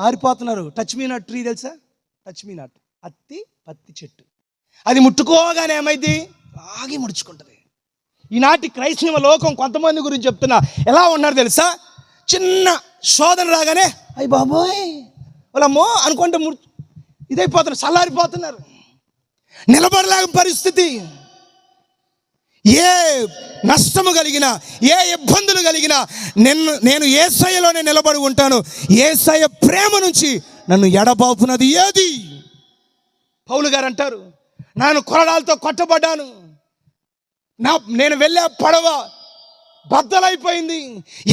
ఆరిపోతున్నారు. టచ్ మీ నాట్ ట్రీ తెలుసా? టచ్ మీ నాట్ పత్తి చెట్టు, అది ముట్టుకోగానే ఏమైంది? ఆగి ముడుచుకుంటుంది. ఈనాటి క్రైస్తవ లోకం కొంతమంది గురించి చెప్తున్నా, ఎలా ఉన్నారు తెలుసా? చిన్న శోధన రాగానే అయ్యి బాబోయ్ వాళ్ళమ్మో అనుకుంటే ఇదైపోతున్నారు, చల్లారిపోతున్నారు, నిలబడలేక పరిస్థితి. ఏ నష్టము కలిగినా, ఏ ఇబ్బందులు కలిగినా నేను యేసయ్యలోనే నిలబడి ఉంటాను. యేసయ్య ప్రేమ నుంచి నన్ను ఎడబాపునది ఏది? పౌలు గారు అంటారు, నేను కొరడాలతో కొట్టబడ్డాను, నేను వెళ్ళే పడవ బద్దలైపోయింది,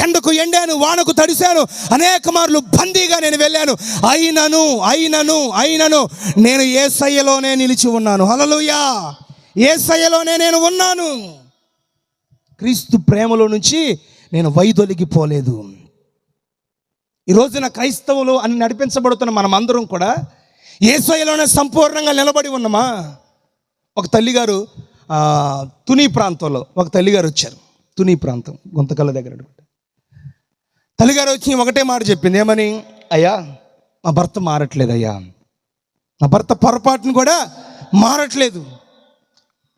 ఎండకు ఎండాను, వానకు తడిశాను, అనేక మార్లు బందీగా నేను వెళ్ళాను, అయినను నేను యేసయ్యలోనే నిలిచి ఉన్నాను. హల్లెలూయా! యేసయ్యలోనే నేను ఉన్నాను. క్రీస్తు ప్రేమలో నుంచి నేను వైదొలిగిపోలేదు. ఈ రోజున క్రైస్తవులు అని నడిపించబడుతున్న మనం అందరం కూడా యేసయ్యలోనే సంపూర్ణంగా నిలబడి ఉన్నామా? ఒక తల్లిగారు తుని ప్రాంతంలో ఒక తల్లిగారు వచ్చారు. తుని ప్రాంతం గుంతకల్ల దగ్గర తల్లిగారు వచ్చి ఒకటే మాట చెప్పింది. ఏమని? అయ్యా, మా భర్త మారట్లేదు అయ్యా, నా భర్త పొరపాటును కూడా మారట్లేదు,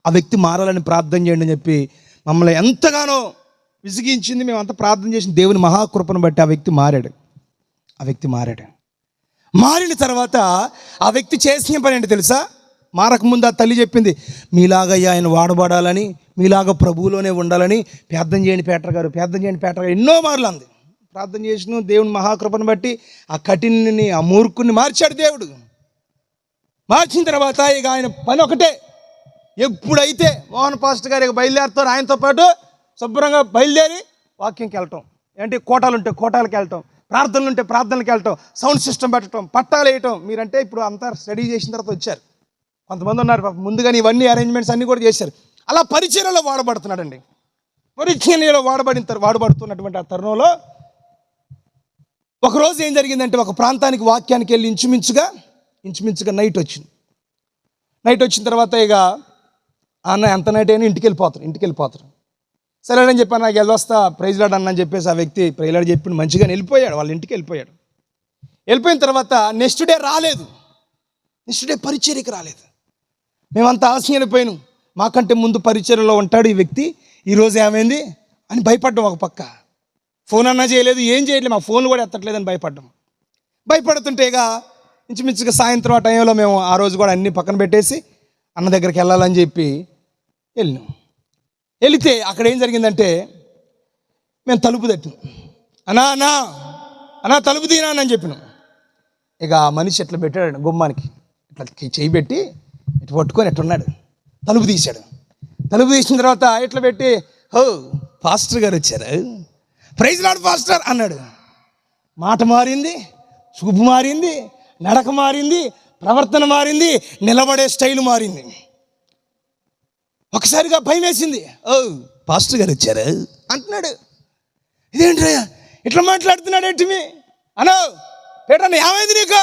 ఆ వ్యక్తి మారాలని ప్రార్థన చేయండి అని చెప్పి మమ్మల్ని ఎంతగానో విసిగించింది. మేము అంత ప్రార్థన చేసిన దేవుని మహాకృపను బట్టి ఆ వ్యక్తి మారాడు. మారిన తర్వాత ఆ వ్యక్తి చేసిన పని ఏంటి తెలుసా? మారకముందు ఆ తల్లి చెప్పింది, మీలాగా ఆయన వాడబడాలని, మీలాగా ప్రభువులోనే ఉండాలని ప్రార్థన చేయండి పేటర్ గారు ఎన్నో మార్లు అంది. ప్రార్థన చేసిన దేవుని మహాకృపను బట్టి ఆ కఠిన్ని, ఆ మూర్ఖుని మార్చాడు దేవుడు. మార్చిన తర్వాత ఇక ఆయన పని ఒకటే, ఎప్పుడైతే మోహన్ పాస్టర్ గారు ఇక బయలుదేరుతారు, ఆయనతో పాటు శుభ్రంగా బయలుదేరి వాక్యంకి వెళ్ళటం, ఏంటి కోటాలు ఉంటే కోటాలకు వెళ్ళటం, ప్రార్థనలు ఉంటే ప్రార్థనలకు వెళ్ళటం, సౌండ్ సిస్టమ్ పెట్టడం, పట్టాలు వేయటం. మీరంటే ఇప్పుడు అంతా స్టడీ చేసిన తర్వాత వచ్చారు, కొంతమంది ఉన్నారు ముందుగానే ఇవన్నీ అరేంజ్మెంట్స్ అన్నీ కూడా చేశారు. అలా పరిచర్యలో వాడబడుతున్నాడండి. పరిచర్యలో వాడబడుతున్నటువంటి ఆ తరుణంలో ఒకరోజు ఏం జరిగిందంటే, ఒక ప్రాంతానికి వాక్యానికి వెళ్ళి ఇంచుమించుగా నైట్ వచ్చిన తర్వాత ఇక అన్న ఎంత నైట్ అయినా ఇంటికి వెళ్ళిపోతారు. సరే అని చెప్పాను, నాకు వెళ్ళొస్తా ప్రైజ్ లాడ్ అన్న అని చెప్పేసి ఆ వ్యక్తి ప్రైజ్ లాడ్ చెప్పి మంచిగా వెళ్ళిపోయాడు, వాళ్ళ ఇంటికి వెళ్ళిపోయాడు. వెళ్ళిపోయిన తర్వాత నెక్స్ట్ డే పరిచర్యకి రాలేదు. మేమంతా ఆశయపోయాను, మాకంటే ముందు పరిచర్యలో ఉంటాడు ఈ వ్యక్తి, ఈరోజు ఏమైంది అని భయపడ్డాం. ఒక పక్క ఫోన్ అన్నా చేయలేదు, ఏం చేయట్లేదు, మా ఫోన్లు కూడా ఎత్తట్లేదని భయపడుతుంటే ఇక ఇంచుమించుగా సాయంత్రం ఆ టైంలో మేము ఆ రోజు కూడా అన్నీ పక్కన పెట్టేసి అన్న దగ్గరికి వెళ్ళాలని చెప్పి వెళితే అక్కడ ఏం జరిగిందంటే మేము తలుపు తట్టినాం. అన్నా తలుపు తీనా అని చెప్పినాం. ఇక ఆ మనిషి ఎట్లా పెట్టాడు గుమ్మానికి, ఇట్లా చేయి పెట్టి ఇట్లా పట్టుకొని ఎట్టున్నాడు. తలుపు తీశాడు. తలుపు తీసిన తర్వాత ఇట్లా పెట్టి, ఓ పాస్టర్ గారు వచ్చారు, ప్రైజ్ లార్డ్ పాస్టర్ అన్నాడు. మాట మారింది, చూపు మారింది, నడక మారింది, ప్రవర్తన మారింది, నిలబడే స్టైల్ మారింది. ఒకసారిగా భయం వేసింది. ఓ పాస్టర్ గారు వచ్చారు అంటున్నాడు. ఇదేంట్రయ్యా ఇట్లా మాట్లాడుతున్నాడు ఏంటి అనో పేటన్న ఏమైంది నీకు?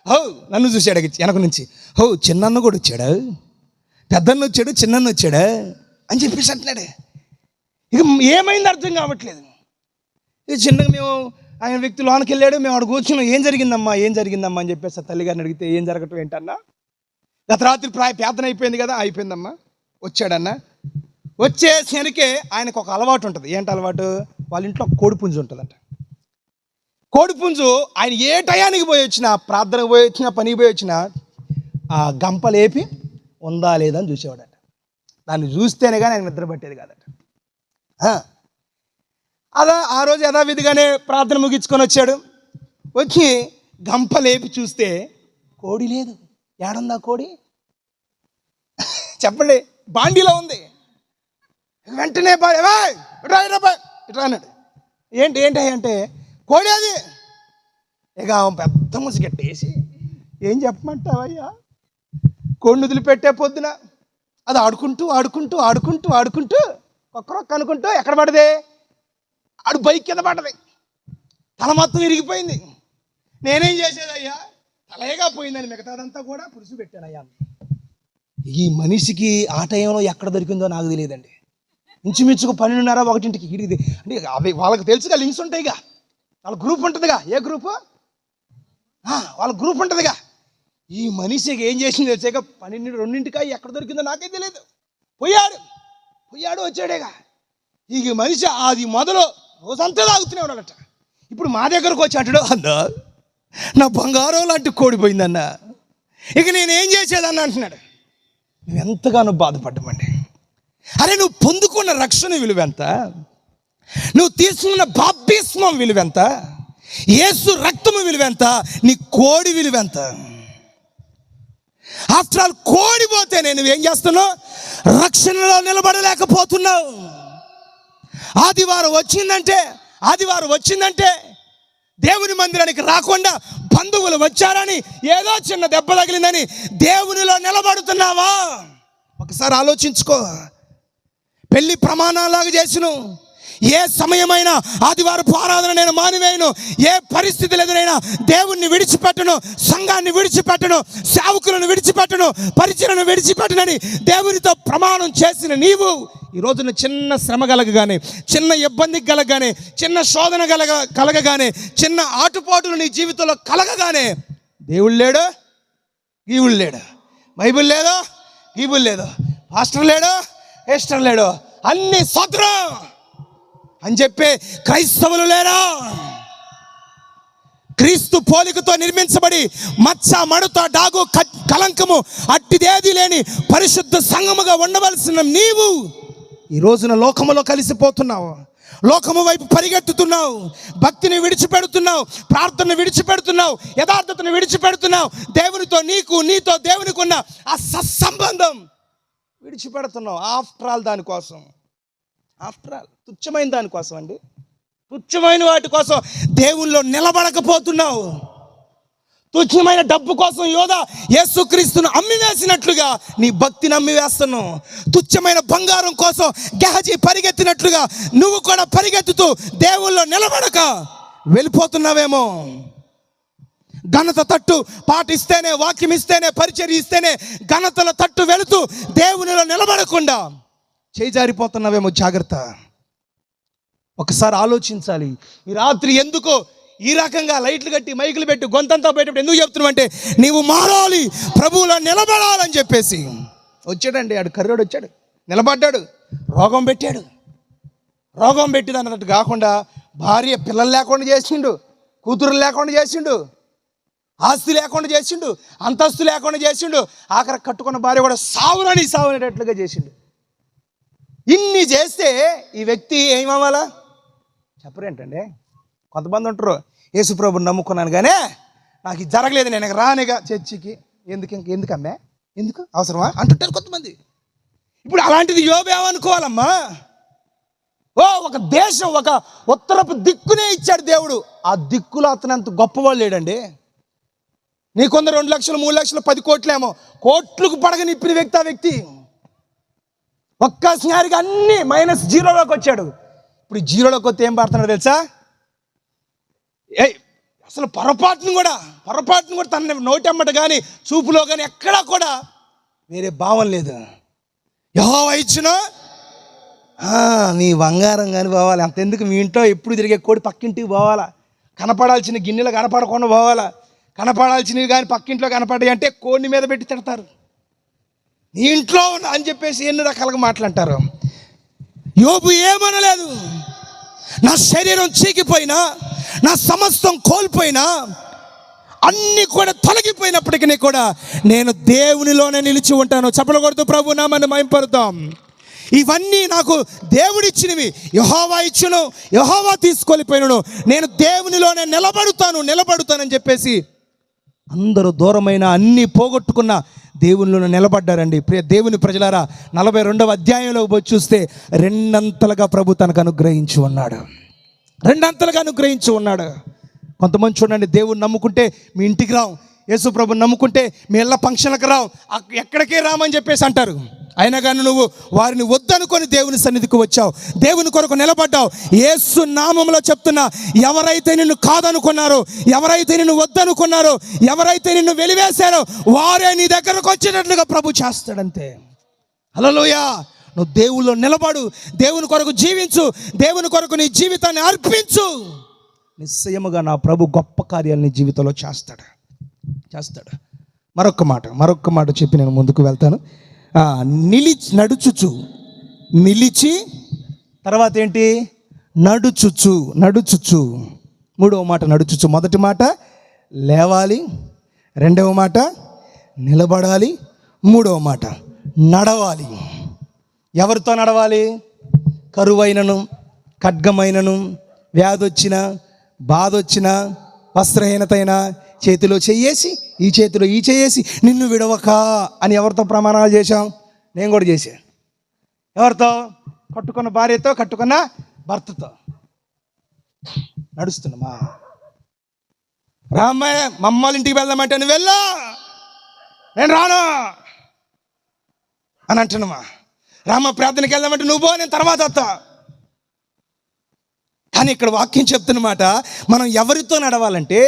హో నన్ను చూశాడు వెనక నుంచి. హో చిన్నన్న కూడా వచ్చాడా, పెద్దన్న వచ్చాడు, చిన్నన్న వచ్చాడా అని చెప్పేసి అంటున్నాడు. ఇక ఏమైంది అర్థం కావట్లేదు. ఇక చిన్నగా మేము ఆయన వ్యక్తి లోనికి వెళ్ళాడు, మేము అక్కడ కూర్చున్నాం. ఏం జరిగిందమ్మా అని చెప్పేసి తల్లిగారిని అడిగితే ఏం జరగటం ఏంటన్నా, గత రాత్రి ప్రార్థన అయిపోయింది కదా, అయిపోయిందమ్మా. వచ్చాడన్నా. వచ్చేసరికే ఆయనకు ఒక అలవాటు ఉంటుంది. ఏంటి అలవాటు? వాళ్ళ ఇంట్లో కోడిపుంజు ఉంటుందంట. కోడిపుంజు ఆయన ఏ టయానికి పోయి వచ్చినా, ప్రార్థనకు పోయి వచ్చినా, పనికి పోయి వచ్చినా ఆ గంప లేపి ఉందా లేదా అని చూసేవాడట. దాన్ని చూస్తేనే కానీ ఆయన నిద్ర పట్టేది కాదట. ఆ రోజు యథావిధిగానే ప్రార్థన ముగించుకొని వచ్చాడు. వచ్చి గంప లేపి చూస్తే కోడి లేదు. ఏడుందా కోడి చెప్పండి? బాండీలో ఉంది. వెంటనే ఇట్లా అన్నాడు. ఏంటి అంటే కోడి అది. ఇక పెద్ద ముసిగట్టేసి ఏం చెప్పమంటావయ్యా, కోడిని వదిలిపెట్టే పొద్దున అది ఆడుకుంటూ ఒక్కరొక్క అనుకుంటూ ఎక్కడ పడదే, ఆడు బైక్ కింద పడ్డది, తల మొత్తం విరిగిపోయింది. నేనేం చేసేదయ్యా, తలయగా పోయిందని మిగతాదంతా కూడా పురుసు పెట్టానయ్యా. ఈ మనిషికి ఆ టైంలో ఎక్కడ దొరికిందో నాకు తెలియదండి. ఇంచుమించుకు 12:30-1కి ఇడిది అంటే అవి వాళ్ళకి తెలుసుగా, లింక్స్ ఉంటాయిగా, వాళ్ళ గ్రూప్ ఉంటుందిగా. ఏ గ్రూపు? వాళ్ళ గ్రూప్ ఉంటుందిగా. ఈ మనిషికి ఏం చేసింది తెలిసాక 12-2కా ఎక్కడ దొరికిందో నాకే తెలియదు. పోయాడు వచ్చాడేగా. ఈ మనిషి అది మొదలు రోజంతా తాగుతూనే ఉన్నాడట. ఇప్పుడు మా దగ్గరకు వచ్చి అంటాడు, అన్నా నా బంగారం లాంటి కోడిపోయిందన్నా, ఇక నేనేం చేసేదన్నా అంటున్నాడు. నువ్వు ఎంతగానో బాధపడ్డామండి. అరే నువ్వు పొందుకున్న రక్షణ విలువెంత, నువ్వు తీసుకున్న బాప్తిస్మం విలువెంత, యేసు రక్తము విలువెంత, నీ కోడి విలువెంత. ఆఫ్టర్ ఆల్ కోడి పోతేనే నువ్వేం చేస్తున్నావు? రక్షణలో నిలబడలేకపోతున్నావు. ఆదివారం వచ్చిందంటే దేవుని మందిరానికి రాకుండా బంధువులు వచ్చారని, ఏదో చిన్న దెబ్బ తగిలిందని దేవునిలో నిలబడుతున్నావా? ఒకసారి ఆలోచించుకో. పెళ్లి ప్రమాణాలాగా చేసిను, ఏ సమయమైనా ఆదివారపు ఆరాధన నేను మానివేయను, ఏ పరిస్థితులు ఎదురైనా దేవుణ్ణి విడిచిపెట్టను, సంఘాన్ని విడిచిపెట్టను, సేవకులను విడిచిపెట్టను, పరిచయను విడిచిపెట్టనని దేవునితో ప్రమాణం చేసిన నీవు ఈ రోజున చిన్న శ్రమ కలగగానే, చిన్న ఇబ్బంది కలగగానే, చిన్న శోధన కలగగానే, చిన్న ఆటుపోటులు నీ జీవితంలో కలగగానే దేవుడు లేడు, గీవుడు లేడు, బైబిల్ లేదో, గీబుల్ లేదో, పాస్టర్ లేడు, ఎస్టర్ లేడు, అన్ని సోదరం అని చెప్పే క్రైస్తవులు లేరా? క్రీస్తు పోలికతో నిర్మించబడి మచ్చ, మడత, డాగు, కలంకము అట్టిదేది లేని పరిశుద్ధ సంఘముగా ఉండవలసిన నీవు ఈ రోజున లోకములో కలిసిపోతున్నావు, లోకము వైపు పరిగెత్తుతున్నావు, భక్తిని విడిచిపెడుతున్నావు, ప్రార్థనను విడిచిపెడుతున్నావు, యథార్థతను విడిచిపెడుతున్నావు, దేవునితో నీతో దేవునికి ఉన్న ఆ సత్సంబంధం విడిచిపెడుతున్నావు. ఆఫ్టర్ ఆల్ దానికోసం, తుచ్చమైన దానికోసం అండి, తుచ్చమైన వాటి కోసం దేవుల్లో నిలబడకపోతున్నావు. తుచ్చమైన డబ్బు కోసం యేసుక్రీస్తును అమ్మివేసినట్లుగా నీ భక్తిని అమ్మివేస్తున్నావు. తుచ్చమైన బంగారం కోసం గెహజీ పరిగెత్తినట్లుగా నువ్వు కూడా పరిగెత్తుతూ దేవుల్లో నిలబడక వెళ్ళిపోతున్నావేమో. ఘనత తట్టు పాటిస్తేనే, వాక్యం ఇస్తేనే, పరిచర్య ఇస్తేనే ఘనతల తట్టు వెళుతూ దేవునిలో నిలబడకుండా చేజారిపోతున్నావేమో. జాగ్రత్త. ఒకసారి ఆలోచించాలి. ఈ రాత్రి ఎందుకో ఈ రకంగా లైట్లు కట్టి మైకులు పెట్టి గొంతంతా పెట్టేప్పుడు ఎందుకు చెప్తున్నావు అంటే, నీవు మారాలి, ప్రభువులో నిలబడాలని చెప్పేసి. వచ్చాడండి ఆడు, కర్రోడు వచ్చాడు, నిలబడ్డాడు, రోగం పెట్టింది అన్నట్టు కాకుండా భార్య పిల్లలు లేకుండా చేసిండు, కూతురు లేకుండా చేసిండు, ఆస్తి లేకుండా చేసిండు, అంతస్తు లేకుండా చేసిండు, ఆఖరి కట్టుకున్న భార్య కూడా సావునేటట్లుగా చేసిండు. ఇన్ని చేస్తే ఈ వ్యక్తి ఏమవ్వాలా చెప్పరేంటండి? కొంతమంది ఉంటారు, యేసుప్రభుని నమ్ముకున్నాను కానీ నాకు ఇది జరగలేదు, నేను రానిగా చర్చికి, ఎందుకమ్మా, ఎందుకు అవసరమా అంటుంటారు కొంతమంది. ఇప్పుడు అలాంటిది యోబు ఏమనుకోవాలమ్మా? ఒక దేశం, ఒక ఉత్తరపు దిక్కునే ఇచ్చాడు దేవుడు. ఆ దిక్కులో అతను అంత గొప్పవాళ్ళు లేడండి. నీకొందరు 2 లక్షలు 3 లక్షలు 10 కోట్లేమో, కోట్లకు పడగనిప్పిన వ్యక్తి ఆ వ్యక్తి. ఒక్కసారిగా అన్ని -0లోకి వచ్చాడు. ఇప్పుడు జీరోలోకి వస్తే ఏం పడుతున్నాడు తెలుసా? అసలు పొరపాటును కూడా తన నోటెమ్మట కానీ చూపులో కానీ ఎక్కడా కూడా వేరే భావం లేదు. యెహోవా ఇచ్చును మీ బంగారం కానీ పోవాలి, అంతెందుకు మీ ఇంట్లో ఎప్పుడు తిరిగే కోడి పక్కింటికి పోవాలా, కనపడాల్సిన గిన్నెలు కనపడకుండా పోవాలా, కనపడాల్సినవి కానీ పక్కింట్లో కనపడాయి అంటే కోడిని మీద పెట్టి తిడతారు. నీ ఇంట్లో ఉన్న అని చెప్పేసి ఎన్ని రకాలుగా మాట్లాంటారు. యోబు ఏమనలేదు, నా శరీరం చీకిపోయినా, నా సమస్తం కోల్పోయినా, అన్నీ కూడా తొలగిపోయినప్పటికీ కూడా నేను దేవునిలోనే నిలిచి ఉంటాను. చప్పలు కొడుతూ ప్రభు నామమును మహిమపరుద్దాం. ఇవన్నీ నాకు దేవుడిచ్చినవి, యెహోవా ఇచ్చును, యెహోవా తీసుకొనిపోయినను, నేను దేవునిలోనే నిలబడుతానని చెప్పేసి అందరూ దూరమైన అన్నీ పోగొట్టుకున్న దేవునిలో నిలబడ్డారండి. దేవుని ప్రజలారా, 42వ అధ్యాయంలోకి పోయి చూస్తే రెండంతలుగా ప్రభు తనకు అనుగ్రహించి ఉన్నాడు. కొంతమంది చూడండి, దేవుని నమ్ముకుంటే మీ ఇంటికి రావు, యేసు ప్రభుని నమ్ముకుంటే మీ ఇళ్ళ ఫంక్షన్లకు రావు, ఎక్కడికే రామని చెప్పేసి అంటారు. అయినా కానీ నువ్వు వారిని వద్దనుకొని దేవుని సన్నిధికి వచ్చావు, దేవుని కొరకు నిలబడ్డావు. యేసు నామములో చెప్తున్నా, ఎవరైతే నిన్ను కాదనుకున్నారో, ఎవరైతే నిన్ను వద్దనుకున్నారో, ఎవరైతే నిన్ను వెలివేశారో వారే నీ దగ్గరకు వచ్చేటట్లుగా ప్రభు చేస్తాడంతే. హల్లెలూయా. నువ్వు దేవుల్లో నిలబడు, దేవుని కొరకు జీవించు, దేవుని కొరకు నీ జీవితాన్ని అర్పించు. నిశ్చయముగా నా ప్రభు గొప్ప కార్యాలు నీ జీవితంలో చేస్తాడు. మరొక మాట చెప్పి నేను ముందుకు వెళ్తాను. నిలిచి తర్వాత ఏంటి? నడుచుచు. మూడవ మాట నడుచుచు. మొదటి మాట లేవాలి, రెండవ మాట నిలబడాలి, మూడవ మాట నడవాలి. ఎవరితో నడవాలి? కరువైనను, ఖడ్గమైనను, వ్యాధి వచ్చినా, బాధ వచ్చినా, వస్త్రహీనత అయినా చేతిలో చెయ్యేసి, ఈ చేతిలో ఈ చెయ్యేసి నిన్ను విడవక అని ఎవరితో ప్రమాణాలు చేశాం? నేను కూడా చేశాను. ఎవరితో? కట్టుకున్న భార్యతో, కట్టుకున్న భర్తతో నడుస్తున్నామా? రామయ్య మమ్మల్ని ఇంటికి వెళ్దామంటే నువ్వు వెళ్ళా, నేను రాను అని అంటున్నామా? రామ ప్రార్థనకి వెళ్దామంటే నువ్వు పో, నేను తర్వాత వస్తా. కానీ ఇక్కడ వాక్యం చెప్తున్నమాట, మనం ఎవరితో నడవాలంటే,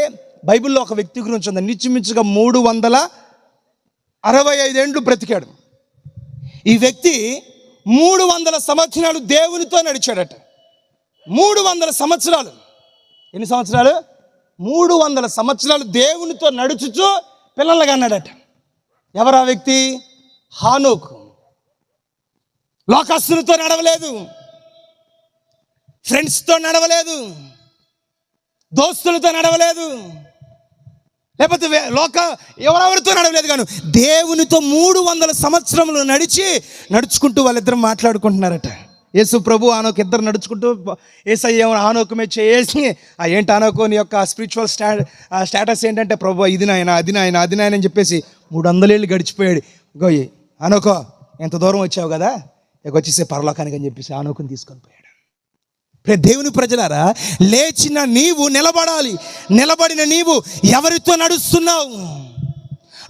బైబిల్లో ఒక వ్యక్తి గురించి ఉంది. నిత్యమించుగా 365 ఏండ్లు బ్రతికాడు. ఈ వ్యక్తి 300 సంవత్సరాలు దేవునితో నడిచాడట. 300 సంవత్సరాలు. ఎన్ని సంవత్సరాలు? 300 సంవత్సరాలు దేవునితో నడుచుచూ పిల్లలుగా అన్నాడట. ఎవరు ఆ వ్యక్తి? హానోకు. లోకస్తులతో నడవలేదు, ఫ్రెండ్స్తో నడవలేదు, దోస్తులతో నడవలేదు, లేకపోతే ఎవరెవరితో నడవలేదు. కానీ దేవునితో 300 సంవత్సరములు నడుచుకుంటూ వాళ్ళిద్దరు మాట్లాడుకుంటున్నారట. యేసు ప్రభు ఆనోకు ఇద్దరు నడుచుకుంటూ, యేసయ్య ఆనోకు మీద చేసి, ఏంటి ఆనోకు నీ యొక్క స్పిరిచువల్ స్టేటస్ ఏంటంటే, ప్రభు ఇది నాయన, అది నాయన, అది నాయన అని చెప్పేసి 300 ఏళ్ళు గడిచిపోయాడు. గోయి ఆనోకో ఎంత దూరం వచ్చావు కదా, ఇక వచ్చేసే పరలోకానికి అని చెప్పేసి ఆనోకుని తీసుకొని పోయాడు. దేవుని ప్రజలారా, లేచిన నీవు నిలబడాలి. నిలబడిన నీవు ఎవరితో నడుస్తున్నావు?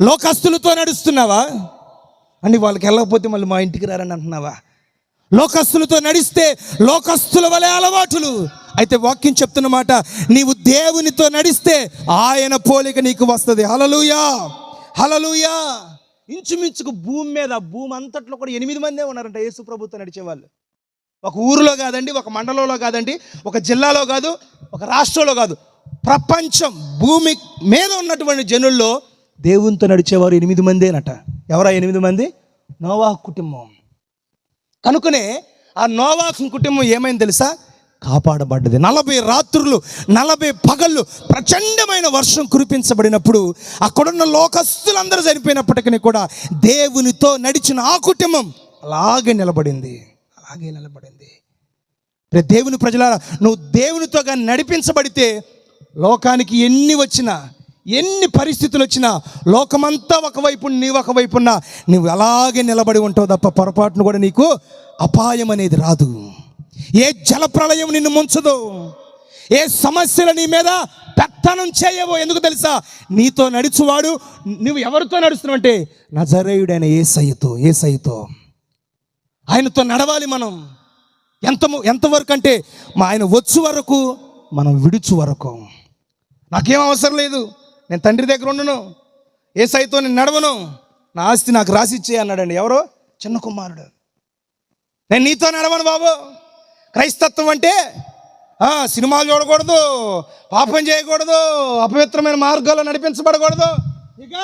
లోకస్తులతో నడుస్తున్నావా? అని వాళ్ళకి వెళ్ళకపోతే మళ్ళీ మా ఇంటికి రారని అంటున్నావా? లోకస్తులతో నడిస్తే లోకస్తుల వలె అలవాటులు. అయితే వాక్యం చెప్తున్నమాట, నీవు దేవునితో నడిస్తే ఆయన పోలిక నీకు వస్తుంది. హల్లెలూయా, హల్లెలూయా. ఇంచుమించుకు భూమి అంతట్లో కూడా 8 మందే ఉన్నారంట యేసు ప్రభుతో నడిచేవాళ్ళు. ఒక ఊరిలో కాదండి, ఒక మండలంలో కాదండి, ఒక జిల్లాలో కాదు, ఒక రాష్ట్రంలో కాదు, ప్రపంచం భూమి మీద ఉన్నటువంటి జనుల్లో దేవునితో నడిచేవారు 8 మందేనట. ఎవరా 8 మంది? నోవాహు కుటుంబం. కనుకనే ఆ నోవాహు కుటుంబం ఏమైంది తెలుసా? కాపాడబడ్డది. 40 రాత్రులు 40 పగళ్ళు ప్రచండమైన వర్షం కురిపించబడినప్పుడు అక్కడున్న లోకస్తులందరూ చనిపోయినప్పటికీ కూడా దేవునితో నడిచిన ఆ కుటుంబం అలాగే నిలబడింది. అలాగే నిలబడింది. దేవుని ప్రజలారా, నువ్వు దేవునితో కానీ నడిపించబడితే లోకానికి ఎన్ని వచ్చినా, ఎన్ని పరిస్థితులు వచ్చినా, లోకమంతా ఒకవైపు నీవు ఒకవైపున్నా నువ్వు అలాగే నిలబడి ఉంటావు తప్ప పొరపాటును కూడా నీకు అపాయం అనేది రాదు. ఏ జలప్రళయం నిన్ను ముంచదు, ఏ సమస్యలు నీ మీద పెత్తనం చేయవో. ఎందుకు తెలుసా? నీతో నడుచువాడు. నువ్వు ఎవరితో నడుస్తున్నావు అంటే నజరేయుడైన యేసయ్యతో ఆయనతో నడవాలి మనం. ఎంతవరకు అంటే ఆయన వచ్చు వరకు, మనం విడుచు వరకు. నాకేం అవసరం లేదు, నేను తండ్రి దగ్గర ఉండను, యేసయ్యతో నేను నడవను, నా ఆస్తి నాకు రాసిచ్చే అన్నాడండి. ఎవరో చిన్న కుమారుడు. నేను నీతో నడవను బాబు. క్రైస్తత్వం అంటే సినిమాలు చూడకూడదు, పాపం చేయకూడదు, అపవిత్రమైన మార్గాల్లో నడిపించబడకూడదు, ఇక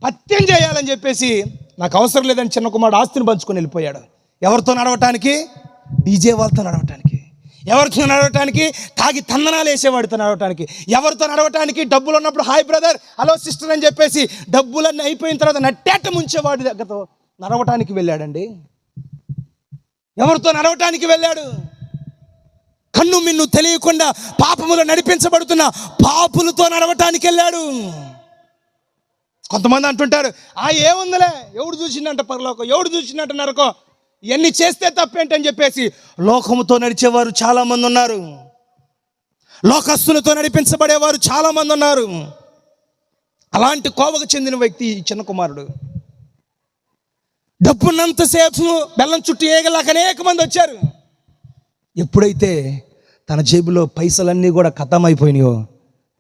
పత్యం చేయాలని చెప్పేసి నాకు అవసరం లేదని చిన్న కుమారుడు ఆస్తిని పంచుకొని వెళ్ళిపోయాడు. ఎవరితో నడవటానికి? డీజే వాళ్ళతో నడవటానికి. ఎవరితో నడవటానికి? తాగి తందనాలు వేసేవాడితో నడవటానికి. ఎవరితో నడవటానికి? డబ్బులు ఉన్నప్పుడు హాయ్ బ్రదర్, హలో సిస్టర్ అని చెప్పేసి డబ్బులన్నీ అయిపోయిన తర్వాత నట్టేట ముంచేవాడి దగ్గరతో నడవటానికి వెళ్ళాడండి. ఎవరితో నడవటానికి వెళ్ళాడు? కన్ను మిన్ను తెలియకుండా పాపములో నడిపించబడుతున్న పాపులతో నడవటానికి వెళ్ళాడు. కొంతమంది అంటుంటారు, ఏముందిలే, ఎవడు చూసిందంట పరలోకం, ఎవడు చూసిందంట నరకం, ఇవన్నీ చేస్తే తప్పేంటని చెప్పేసి లోకముతో నడిచేవారు చాలామంది ఉన్నారు. లోకస్తులతో నడిపించబడేవారు చాలామంది ఉన్నారు. అలాంటి కోవకు చెందిన వ్యక్తి చిన్న కుమారుడు. డబ్బున్నంతసేపు బెల్లం చుట్టూ ఏగలాక అనేక మంది వచ్చారు. ఎప్పుడైతే తన జేబులో పైసలన్నీ కూడా ఖతమైపోయినాయో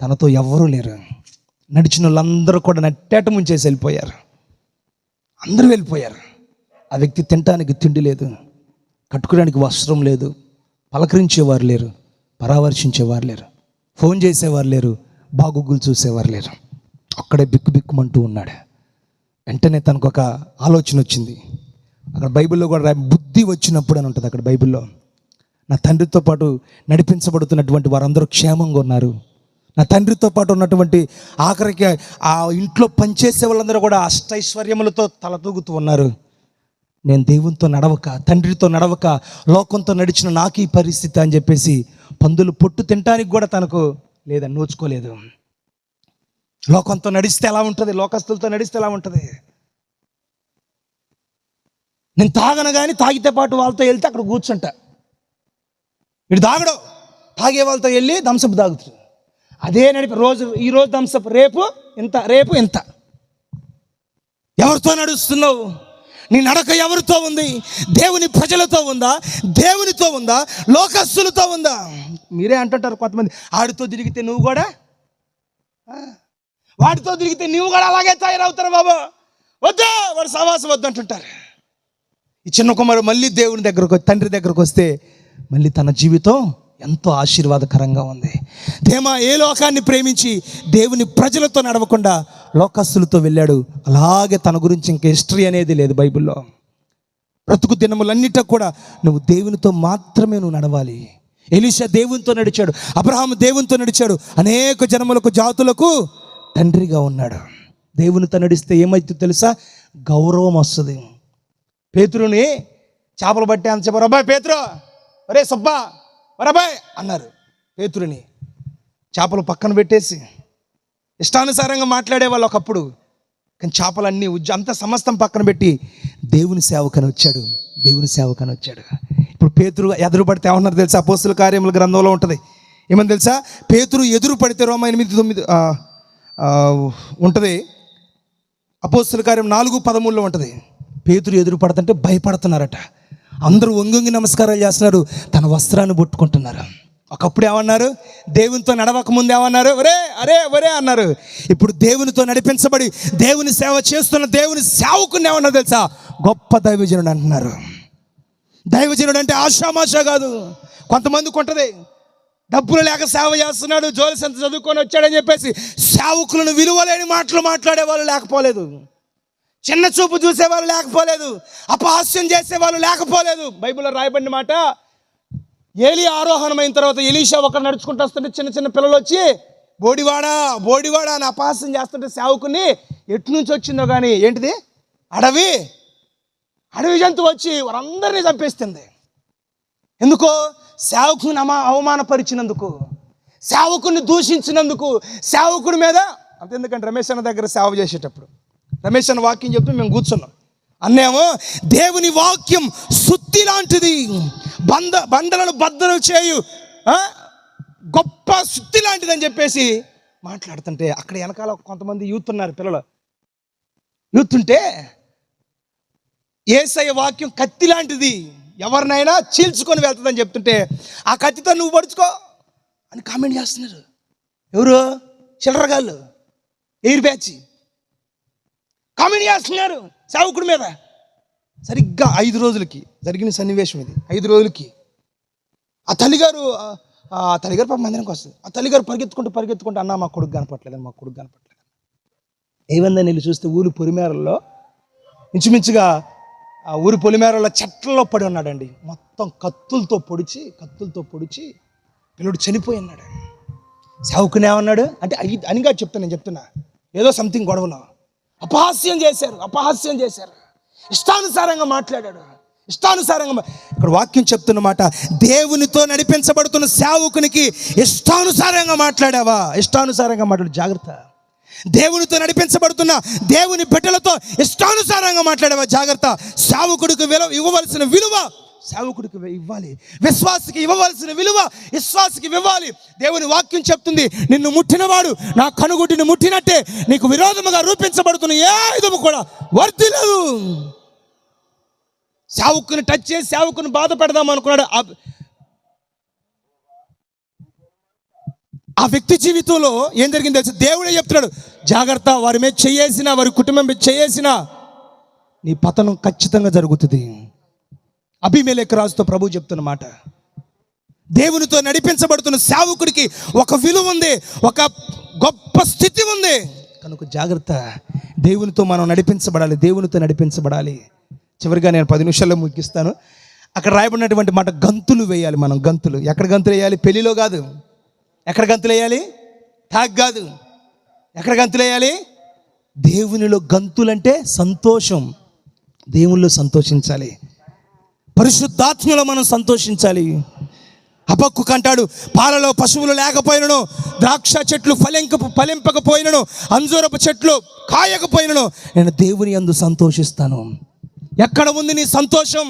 తనతో ఎవ్వరూ లేరు. నడిచిన వాళ్ళందరూ కూడా నట్టేట ముంచేసి వెళ్ళిపోయారు. అందరూ వెళ్ళిపోయారు. ఆ వ్యక్తి తినటానికి తిండి లేదు, కట్టుకోవడానికి వస్త్రం లేదు, పలకరించేవారు లేరు, పరామర్శించేవారు లేరు, ఫోన్ చేసేవారు లేరు, బాగుగులు చూసేవారు లేరు. అక్కడే బిక్కుమంటూ ఉన్నాడు. వెంటనే తనకు ఒక ఆలోచన వచ్చింది. అక్కడ బైబిల్లో కూడా బుద్ధి వచ్చినప్పుడు అని ఉంటుంది. అక్కడ బైబిల్లో నా తండ్రితో పాటు నడిపించబడుతున్నటువంటి వారందరూ క్షేమంగా ఉన్నారు, నా తండ్రితో పాటు ఉన్నటువంటి ఆఖరికి ఆ ఇంట్లో పనిచేసే వాళ్ళందరూ కూడా అష్టైశ్వర్యములతో తలతూగుతూ ఉన్నారు. నేను దేవునితో నడవక, తండ్రితో నడవక, లోకంతో నడిచిన నాకు ఈ పరిస్థితి అని చెప్పేసి పందులు పొట్టు తినటానికి కూడా తనకు లేదని నోచుకోలేదు. లోకంతో నడిస్తే ఎలా ఉంటుంది, లోకస్తులతో నడిస్తే ఎలా ఉంటుంది? నేను తాగను కానీ తాగితే పాటు వాళ్ళతో వెళ్తే అక్కడ కూర్చుంటా. ఇటు తాగడు, తాగే వాళ్ళతో వెళ్ళి థమ్సప్ తాగుతాడు. అదే నడిపి ఈరోజు థమ్సప్, రేపు ఇంత. ఎవరితో నడుస్తున్నావు? నీ నడక ఎవరితో ఉంది? దేవుని ప్రజలతో ఉందా? దేవునితో ఉందా? లోకస్తులతో ఉందా? మీరే అంటుంటారు కొంతమంది, ఆడితో తిరిగితే నువ్వు కూడా, వాడితో తిరిగితే నువ్వు కూడా అలాగే తయారవుతారు బాబా, వద్దా వాడు సవాసం వద్దు అంటుంటారు. ఈ చిన్న కుమారుడు మళ్ళీ దేవుని దగ్గరకు, తండ్రి దగ్గరకు వస్తే మళ్ళీ తన జీవితం ఎంతో ఆశీర్వాదకరంగా ఉంది. దేమా ఏ లోకాన్ని ప్రేమించి దేవుని ప్రజలతో నడవకుండా లోకస్తులతో వెళ్ళాడు. అలాగే తన గురించి ఇంక హిస్టరీ అనేది లేదు బైబిల్లో. బ్రతుకు దినములన్నిటికి కూడా నువ్వు దేవునితో మాత్రమే నువ్వు నడవాలి. ఎలీషా దేవునితో నడిచాడు, అబ్రహాము దేవునితో నడిచాడు, అనేక జనములకు జాతులకు తండ్రిగా ఉన్నాడు. దేవునితో నడిస్తే ఏమైతే తెలుసా? గౌరవం వస్తుంది. పేతురుని చేపలు పట్టే అంత చెప్పారు, అబ్బాయి పేతురు, ఒరే సుబ్బా, ఒరబాయ్ అన్నారు. పేతురుని చేపలు పక్కన పెట్టేసి ఇష్టానుసారంగా మాట్లాడేవాళ్ళు ఒకప్పుడు. కానీ చేపలన్నీ అంతా సమస్తం పక్కన పెట్టి దేవుని సేవకని వచ్చాడు. ఇప్పుడు పేతురు ఎదురు పడితే ఏమన్నారు తెలుసా? అపోస్తుల కార్యముల గ్రంథంలో ఉంటుంది. ఏమని తెలుసా? పేతురు ఎదురు పడితే రోమా 8:9 ఉంటుంది. అపోస్తుల కార్యం 4:13 ఉంటుంది. పేతురు ఎదురు పడుతుంటే భయపడుతున్నారట. అందరూ వంగి నమస్కారాలు చేస్తున్నారు, తన వస్త్రాన్ని పట్టుకుంటున్నారు. ఒకప్పుడు ఏమన్నారు? దేవునితో నడవక ముందు ఏమన్నారు? ఒరే అన్నారు. ఇప్పుడు దేవునితో నడిపించబడి దేవుని సేవ చేస్తున్న దేవుని సేవకుని ఏమన్నారు తెలుసా? గొప్ప దైవజనుడు అంటున్నారు. దైవజనుడు అంటే ఆషామాషా కాదు. కొంతమందికి ఉంటుంది, డబ్బులు లేక సేవ చేస్తున్నాడు, జోలిసంత చదువుకొని వచ్చాడని చెప్పేసి సేవకులను విలువలేని మాటలు మాట్లాడే వాళ్ళు లేకపోలేదు, చిన్న చూపు చూసేవాళ్ళు లేకపోలేదు, అపహాస్యం చేసేవాళ్ళు లేకపోలేదు. బైబిల్లో రాయబడిన మాట, ఏలీ ఆరోహణమైన తర్వాత ఎలీషా ఒకరు నడుచుకుంటూ వస్తుంటే చిన్న పిల్లలు వచ్చి బోడివాడా అని అపహాస్యం చేస్తుంటే సేవకుని ఎటు నుంచి వచ్చిందో కానీ, ఏంటిది? అడవి జంతువు వచ్చి వారందరినీ చంపేస్తుంది. ఎందుకో? సేవకుని అవమానపరిచినందుకు, సేవకుని దూషించినందుకు, సేవకుడి మీద. అంతెందుకంటే రమేష్ అన్న దగ్గర సేవ చేసేటప్పుడు రమేష్ అన్న వాక్యం చెప్తూ మేము కూర్చున్నాం. అన్నేమో దేవుని వాక్యం సుత్తి లాంటిది, బండలను బద్దలు చేయు గొప్ప సుత్తి లాంటిది అని చెప్పేసి మాట్లాడుతుంటే, అక్కడ వెనకాల కొంతమంది యూత్ ఉన్నారు, పిల్లలు యూత్ ఉంటే, యేసయ్య వాక్యం కత్తి లాంటిది, ఎవరినైనా చీల్చుకొని వెళ్తుందని చెప్తుంటే, ఆ కత్తితో నువ్వు పడుచుకో అని కామెంట్ చేస్తున్నారు. ఎవరు? చిల్లరగాళ్ళు, ఎయిర్ బ్యాచ్ కామెంట్ చేస్తున్నారు సేవకుడి మీద. సరిగ్గా 5 రోజులకి జరిగిన సన్నివేశం ఇది. 5 రోజులకి ఆ తల్లిగారు పాప మందిరానికి వస్తుంది. ఆ తల్లిగారు పరిగెత్తుకుంటూ అన్న మా కొడుకు కనపట్లేదు. ఏమందని వెళ్ళి చూస్తే ఊరు పొలిమేరల్లో, ఇంచుమించుగా ఆ ఊరి పొలిమేరల్లో చెట్లలో పడి ఉన్నాడండి. మొత్తం కత్తులతో పొడిచి పిల్లడు చనిపోయి ఉన్నాడు. సేవకుని ఏమన్నాడు అంటే, అనిగా చెప్తున్నా ఏదో సంథింగ్ గొడవలో అపహాస్యం చేశారు, ఇష్టానుసారంగా మాట్లాడాడు. ఇక్కడ వాక్యం చెప్తున్నమాట, దేవునితో నడిపించబడుతున్న సేవకునికి ఇష్టానుసారంగా మాట్లాడావా? ఇష్టానుసారంగా మాట్లాడు, జాగ్రత్త. దేవునితో నడిపించబడుతున్న దేవుని బిడ్డలతో ఇష్టానుసారంగా మాట్లాడావా? జాగ్రత్త. సేవకుడికి ఇవ్వవలసిన విలువ సేవకుడికి ఇవ్వాలి, విశ్వాసికి ఇవ్వవలసిన విలువ విశ్వాసికి ఇవ్వాలి. దేవుని వాక్యం చెప్తుంది, నిన్ను ముట్టినవాడు నా కనుగుడ్డిని ముట్టినట్టే నీకు విరోధముగా రూపించబడుతున్న ఏ విధము కూడా వర్ధిల్లదు. సేవకుని టచ్ చేసి సేవకుని బాధ పెడదాం అనుకున్నాడు. ఆ వ్యక్తి జీవితంలో ఏం జరిగింది తెలుసు? దేవుడే చెప్తున్నాడు, జాగ్రత్త, వారి మీద చేసిన, వారి కుటుంబం మీద చేసిన నీ పతనం ఖచ్చితంగా జరుగుతుంది. అబీమెలెకు రాజుతో ప్రభు చెప్తున్న మాట. దేవునితో నడిపించబడుతున్న సేవకుడికి ఒక విలువ ఉంది, ఒక గొప్ప స్థితి ఉంది. కనుక జాగ్రత్త, దేవునితో మనం నడిపించబడాలి. చివరిగా నేను 10 నిమిషాల్లో ముగిస్తాను. అక్కడ రాయబడినటువంటి మాట, గంతులు వేయాలి. మనం గంతులు ఎక్కడ గంతులు వేయాలి? పెళ్లిలో కాదు. ఎక్కడ గంతులు వేయాలి? తాగ్ కాదు. ఎక్కడ గంతులు వేయాలి? దేవునిలో. గంతులంటే సంతోషం. దేవునిలో సంతోషించాలి, పరిశుద్ధాత్మలో మనం సంతోషించాలి. హబక్కూకు అంటాడు, పాలలో పశువులు లేకపోయినను, ద్రాక్ష చెట్లు ఫలింపకపోయినను, అంజూరపు చెట్లు కాయకపోయినను, నేను దేవుని యందు సంతోషిస్తాను. ఎక్కడ ఉంది నీ సంతోషం?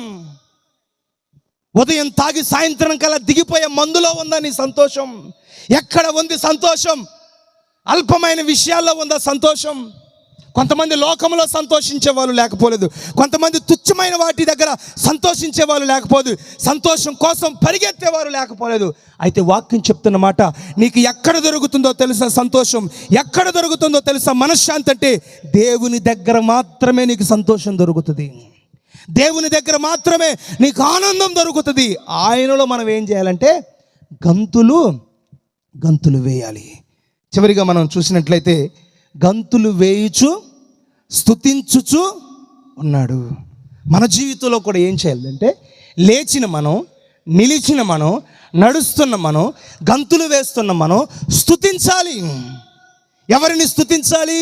ఉదయం తాగి సాయంత్రం కల్లా దిగిపోయే మందులో ఉందా నీ సంతోషం? ఎక్కడ ఉంది సంతోషం? అల్పమైన విషయాల్లో ఉందా సంతోషం? కొంతమంది లోకంలో సంతోషించే వాళ్ళు లేకపోలేదు, కొంతమంది తుచ్చమైన వాటి దగ్గర సంతోషించే వాళ్ళు లేకపోలేదు, సంతోషం కోసం పరిగెత్తేవారు లేకపోలేదు. అయితే వాక్యం చెప్తున్న మాట, నీకు ఎక్కడ దొరుకుతుందో తెలుసా సంతోషం? ఎక్కడ దొరుకుతుందో తెలుసా మనశ్శాంతి? అంటే దేవుని దగ్గర మాత్రమే నీకు సంతోషం దొరుకుతుంది, దేవుని దగ్గర మాత్రమే నీకు ఆనందం దొరుకుతుంది. ఆయనలో మనం ఏం చేయాలంటే గంతులు వేయాలి. చివరిగా మనం చూసినట్లయితే, గంతులు వేయుచు స్తుతించుచు ఉన్నాడు. మన జీవితంలో కూడా ఏం చేయాలంటే, లేచిన మనం, నిలిచిన మనం, నడుస్తున్న మనం, గంతులు వేస్తున్న మనం స్తుతించాలి. ఎవరిని స్తుతించాలి?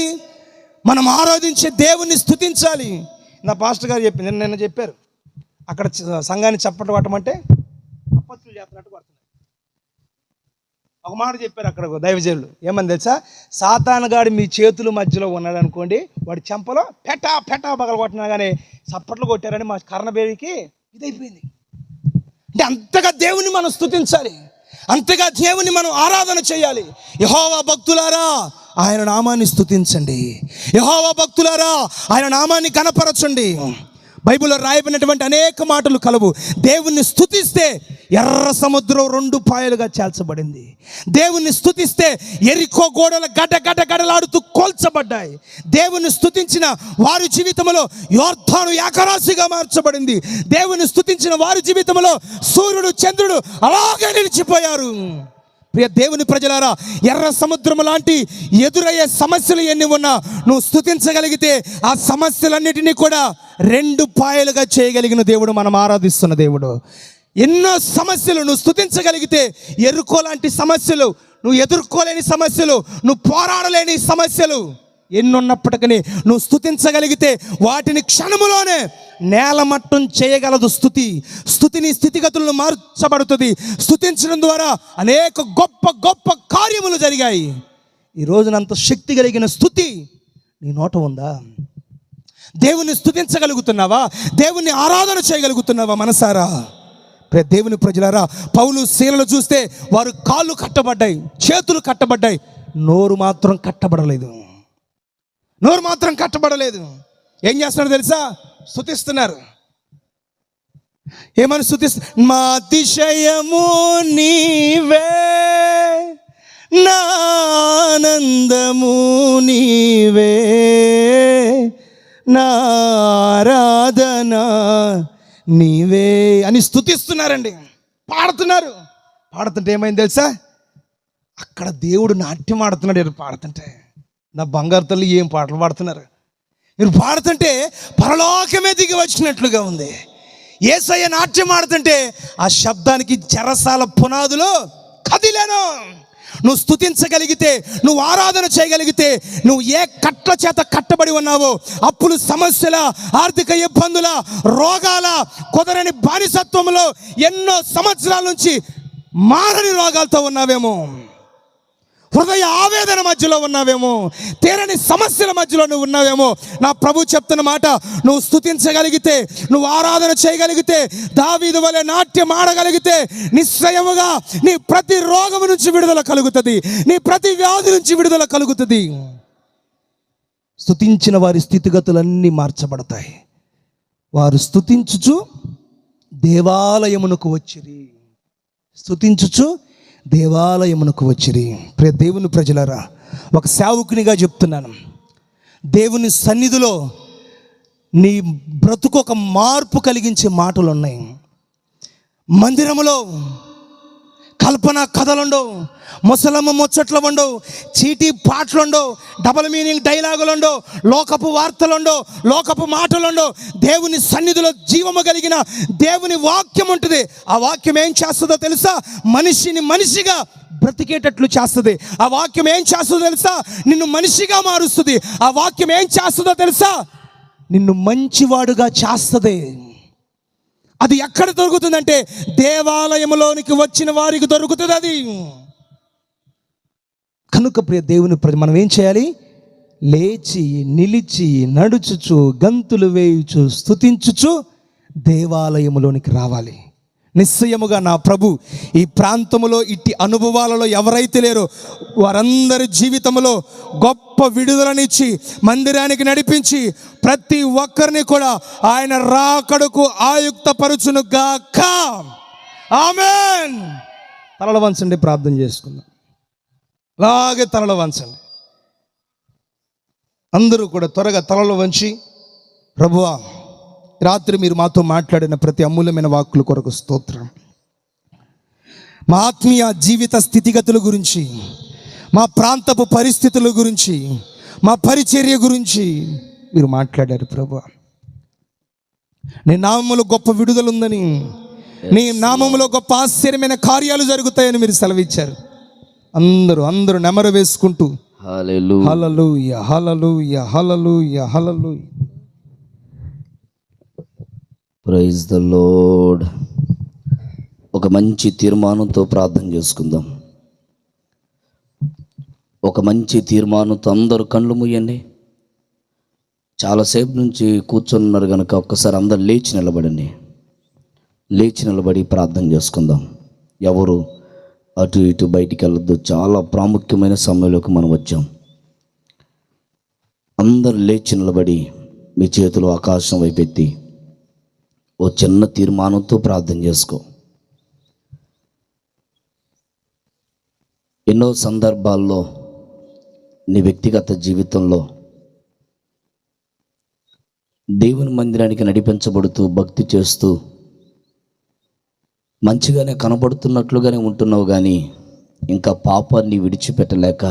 మనం ఆరాధించే దేవుణ్ణి స్తుతించాలి. నా పాస్టర్ గారు చెప్పింది, నిన్న చెప్పారు, అక్కడ సంఘాన్ని చప్పట్లు కొట్టమంటే అప్పత్తులు చేస్తున్నట్టు కొడుతున్నారు. ఒక మాట చెప్పారు అక్కడ దైవజనులు, ఏమని తెలుసా? సాతానుగాడు మీ చేతుల మధ్యలో ఉన్నాడు అనుకోండి, వాడి చెంపలో పెటా పగల కొట్టినా కానీ చప్పట్లు కొట్టారని మా కర్ణబేరికి ఇదైపోయింది. అంటే అంతగా దేవుని మనం స్తుతించాలి, అంతగా దేవుని మనం ఆరాధన చేయాలి. యెహోవా భక్తులారా ఆయన నామాన్ని స్తుతించండి, యెహోవా భక్తులారా ఆయన నామాన్ని కనపరచండి. బైబిల్లో రాయబడినటువంటి అనేక మాటలు కలవు. దేవుణ్ణి స్తుతిస్తే ఎర్ర సముద్రం 2 పాయలుగా చేల్చబడింది. దేవుణ్ణి స్తుతిస్తే ఎరికో గోడలు గడలాడుతూ కోల్చబడ్డాయి. దేవుణ్ణి స్తుతించిన వారి జీవితంలో యోర్దాను ఏకరాశిగా మార్చబడింది. దేవుణ్ణి స్తుతించిన వారి జీవితంలో సూర్యుడు చంద్రుడు అలాగే నిలిచిపోయారు. ప్రియ దేవుని ప్రజలారా, ఎర్ర సముద్రం లాంటి ఎదురయ్యే సమస్యలు ఎన్ని ఉన్నా నువ్వు స్తుతించగలిగితే ఆ సమస్యలన్నిటినీ కూడా 2 పాయలుగా చేయగలిగిన దేవుడు మనం ఆరాధిస్తున్న దేవుడు. ఎన్నో సమస్యలు నువ్వు స్తుతించగలిగితే, ఎరుకో లాంటి సమస్యలు, నువ్వు ఎదుర్కోలేని సమస్యలు, నువ్వు పోరాడలేని సమస్యలు ఎన్నున్నప్పటికీ నువ్వు స్తుతించగలిగితే వాటిని క్షణములోనే నేలమట్టం చేయగలదు స్తుతి. స్తుతిని స్థితిగతులను మార్చబడుతుంది. స్తుతించడం ద్వారా అనేక గొప్ప గొప్ప కార్యములు జరిగాయి. ఈ రోజునంత శక్తి కలిగిన స్తుతి నీ నోట ఉందా? దేవుణ్ణి స్తుతించగలుగుతున్నావా? దేవుణ్ణి ఆరాధన చేయగలుగుతున్నావా మనసారా? దేవుని ప్రజలారా, పౌలు శీలలు చూస్తే వారు కాళ్ళు కట్టబడ్డాయి, చేతులు కట్టబడ్డాయి, నోరు మాత్రం కట్టబడలేదు. నోరు మాత్రం కట్టబడలేదు. ఏం చేస్తున్నారు తెలుసా? స్తుతిస్తున్నారు. ఏమని స్తుతిస్తున్నారు? మా అతిశయము నీవే, నా ఆనందము నీవే, నా ఆరాధన నీవే అని స్తుతిస్తున్నారండి. పాడుతున్నారు. పాడుతుంటే ఏమైంది తెలుసా? అక్కడ దేవుడు నాట్యం ఆడుతున్నాడు. పాడుతుంటే నా బంగారు తల్లి ఏం పాటలు పాడుతున్నారు. మీరు పాడుతుంటే పరలోకమే దిగి వచ్చినట్లుగా ఉంది. యేసయ్య నాట్యం ఆడుతుంటే ఆ శబ్దానికి చెరసాల పునాదులు కదిలేను. నువ్వు స్తుతించగలిగితే, నువ్వు ఆరాధన చేయగలిగితే, నువ్వు ఏ కట్ల చేత కట్టబడి ఉన్నావో, అప్పులు, సమస్యల, ఆర్థిక ఇబ్బందుల, రోగాల, కుదరని బానిసత్వంలో ఎన్నో సంవత్సరాల నుంచి మారని రోగాలతో ఉన్నావేమో, హృదయ ఆవేదన మధ్యలో ఉన్నావేమో, తీరని సమస్యల మధ్యలో నువ్వు ఉన్నావేమో, నా ప్రభు చెప్తున్న మాట, నువ్వు స్తుతించగలిగితే, నువ్వు ఆరాధన చేయగలిగితే, దావీదు వలె నాట్యం ఆడగలిగితే నిశ్చయముగా నీ ప్రతి రోగం నుంచి విడుదల కలుగుతుంది. నీ ప్రతి వ్యాధి నుంచి విడుదల కలుగుతుంది. స్తుతించిన వారి స్థితిగతులన్నీ మార్చబడతాయి. వారు స్తుతించుచు దేవాలయమునకు వచ్చిరి. స్తుతించుచు దేవాలయమునకు వచ్చిరి. ప్రియ దేవుని ప్రజలారా, ఒక సేవకునిగా చెప్తున్నాను, దేవుని సన్నిధిలో నీ బ్రతుకు ఒక మార్పు కలిగించే మాటలు ఉన్నాయి. మందిరములో కల్పన కథలుండవు, ముసలమ్మ ముచ్చట్లు ఉండవు, చీటీ పాటలుండవు, డబల్ మీనింగ్ డైలాగులుండవు, లోకపు వార్తలుండవు, లోకపు మాటలుండవు. దేవుని సన్నిధిలో జీవము కలిగిన దేవుని వాక్యం ఉంటుంది. ఆ వాక్యం ఏం చేస్తుందో తెలుసా? మనిషిని మనిషిగా బ్రతికేటట్లు చేస్తుంది. ఆ వాక్యం ఏం చేస్తుందో తెలుసా? నిన్ను మనిషిగా మారుస్తుంది. ఆ వాక్యం ఏం చేస్తుందో తెలుసా? నిన్ను మంచివాడుగా చేస్తుంది. అది ఎక్కడ దొరుకుతుందంటే దేవాలయంలోనికి వచ్చిన వారికి దొరుకుతుంది అది. కనుక ప్రియ దేవుని మనం ఏం చేయాలి? లేచి, నిలిచి, నడుచుచు, గంతులు వేయుచు, స్తుతించుచు దేవాలయములోనికి రావాలి. నిశ్చయముగా నా ప్రభు ఈ ప్రాంతములో ఇట్టి అనుభవాలలో ఎవరైతే లేరో వారందరి జీవితంలో గొప్ప విడుదలనిచ్చి మందిరానికి నడిపించి ప్రతి ఒక్కరిని కూడా ఆయన రాకడకు ఆయుక్తపరచును గాక. ఆమేన్. తలలు వంచండి, ప్రార్థన చేసుకుందాం. అలాగే తలలు వంచండి. అందరూ కూడా త్వరగా తలలు వంచి, ప్రభువా, రాత్రి మీరు మాతో మాట్లాడిన ప్రతి అమూల్యమైన వాక్కుల కొరకు స్తోత్రం. మా ఆత్మీయ జీవిత స్థితిగతుల గురించి, మా ప్రాంతపు పరిస్థితుల గురించి, మా పరిచర్య గురించి మీరు మాట్లాడారు ప్రభువా. నీ నామములో గొప్ప విడుదల ఉందని, నీ నామములో గొప్ప ఆశ్చర్యమైన కార్యాలు జరుగుతాయని మీరు సెలవిచ్చారు. అందరూ నెమరు వేసుకుంటూ hallelujah, hallelujah, hallelujah, hallelujah, hallelujah. Praise the lord. ఒక మంచి తీర్మానంతో ప్రార్థన చేసుకుందాం. ఒక మంచి తీర్మానంతో అందరూ కళ్ళు మూయండి. చాలాసేపు నుంచి కూర్చొని కనుక ఒక్కసారి అందరు లేచి నిలబడండి. లేచి నిలబడి ప్రార్థన చేసుకుందాం. ఎవరు అటు ఇటు బయటికి వెళ్ళొద్దు. చాలా ప్రాముఖ్యమైన సమయంలోకి మనం వచ్చాం. అందరు లేచి నిలబడి మీ చేతులు ఆకాశం వైపెత్తి ఓ చిన్న తీర్మానంతో ప్రార్థన చేసుకో. ఎన్నో సందర్భాల్లో నీ వ్యక్తిగత జీవితంలో దేవుని మందిరానికి నడిపించబడుతూ భక్తి చేస్తూ మంచిగానే కనబడుతున్నట్లుగానే ఉంటున్నావు, కానీ ఇంకా పాపాన్ని విడిచిపెట్టలేక,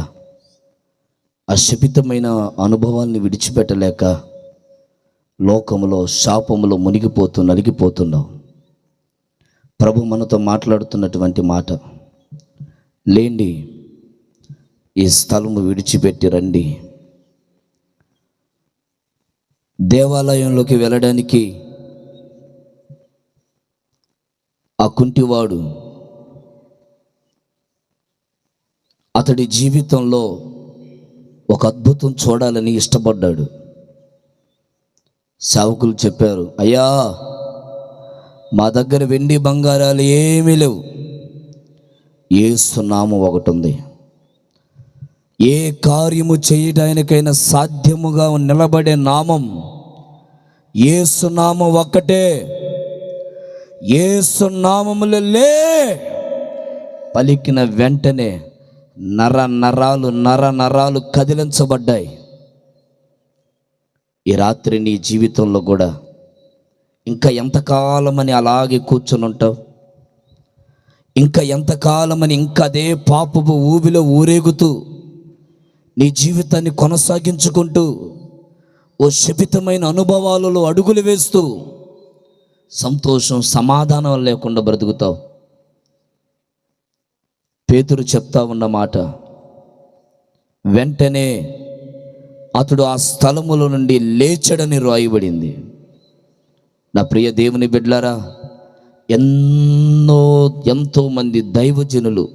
అశపితమైన అనుభవాన్ని విడిచిపెట్టలేక లోకములో శాపములో మునిగిపోతూ నలిగిపోతున్నావు. ప్రభు మనతో మాట్లాడుతున్నటువంటి మాట, లేండి, ఈ స్థలము విడిచిపెట్టి రండి, దేవాలయంలోకి వెళ్ళడానికి ఆ కుంటివాడు అతడి జీవితంలో ఒక అద్భుతం చూడాలని ఇష్టపడ్డాడు. సేవకులు చెప్పారు, అయ్యా మా దగ్గర వెండి బంగారాలు ఏమీ లేవు, యేసు నామం ఒకటి ఉంది, ఏ కార్యము చేయడానికైనా సాధ్యముగా నిలబడే నామం యేసు నామం ఒక్కటే. యేసు నామములో లే పలికిన వెంటనే నరాలు కదిలించబడ్డాయి. ఈ రాత్రి నీ జీవితంలో కూడా ఇంకా ఎంతకాలమని అలాగే కూర్చొని ఉంటావు? ఇంకా ఎంతకాలమని ఇంకా అదే పాపపు ఊబిలో ఊరేగుతూ నీ జీవితాన్ని కొనసాగించుకుంటూ ఓ శపితమైన అనుభవాలలో అడుగులు వేస్తూ సంతోషం సమాధానం లేకుండా బ్రతుకుతావు? పేతురు చెప్తా ఉన్న మాట, వెంటనే అతడు ఆ స్థలములో నుండి లేచడని రాయబడింది. నా ప్రియ దేవుని బిడ్డలారా, ఎంతో మంది దైవజనులు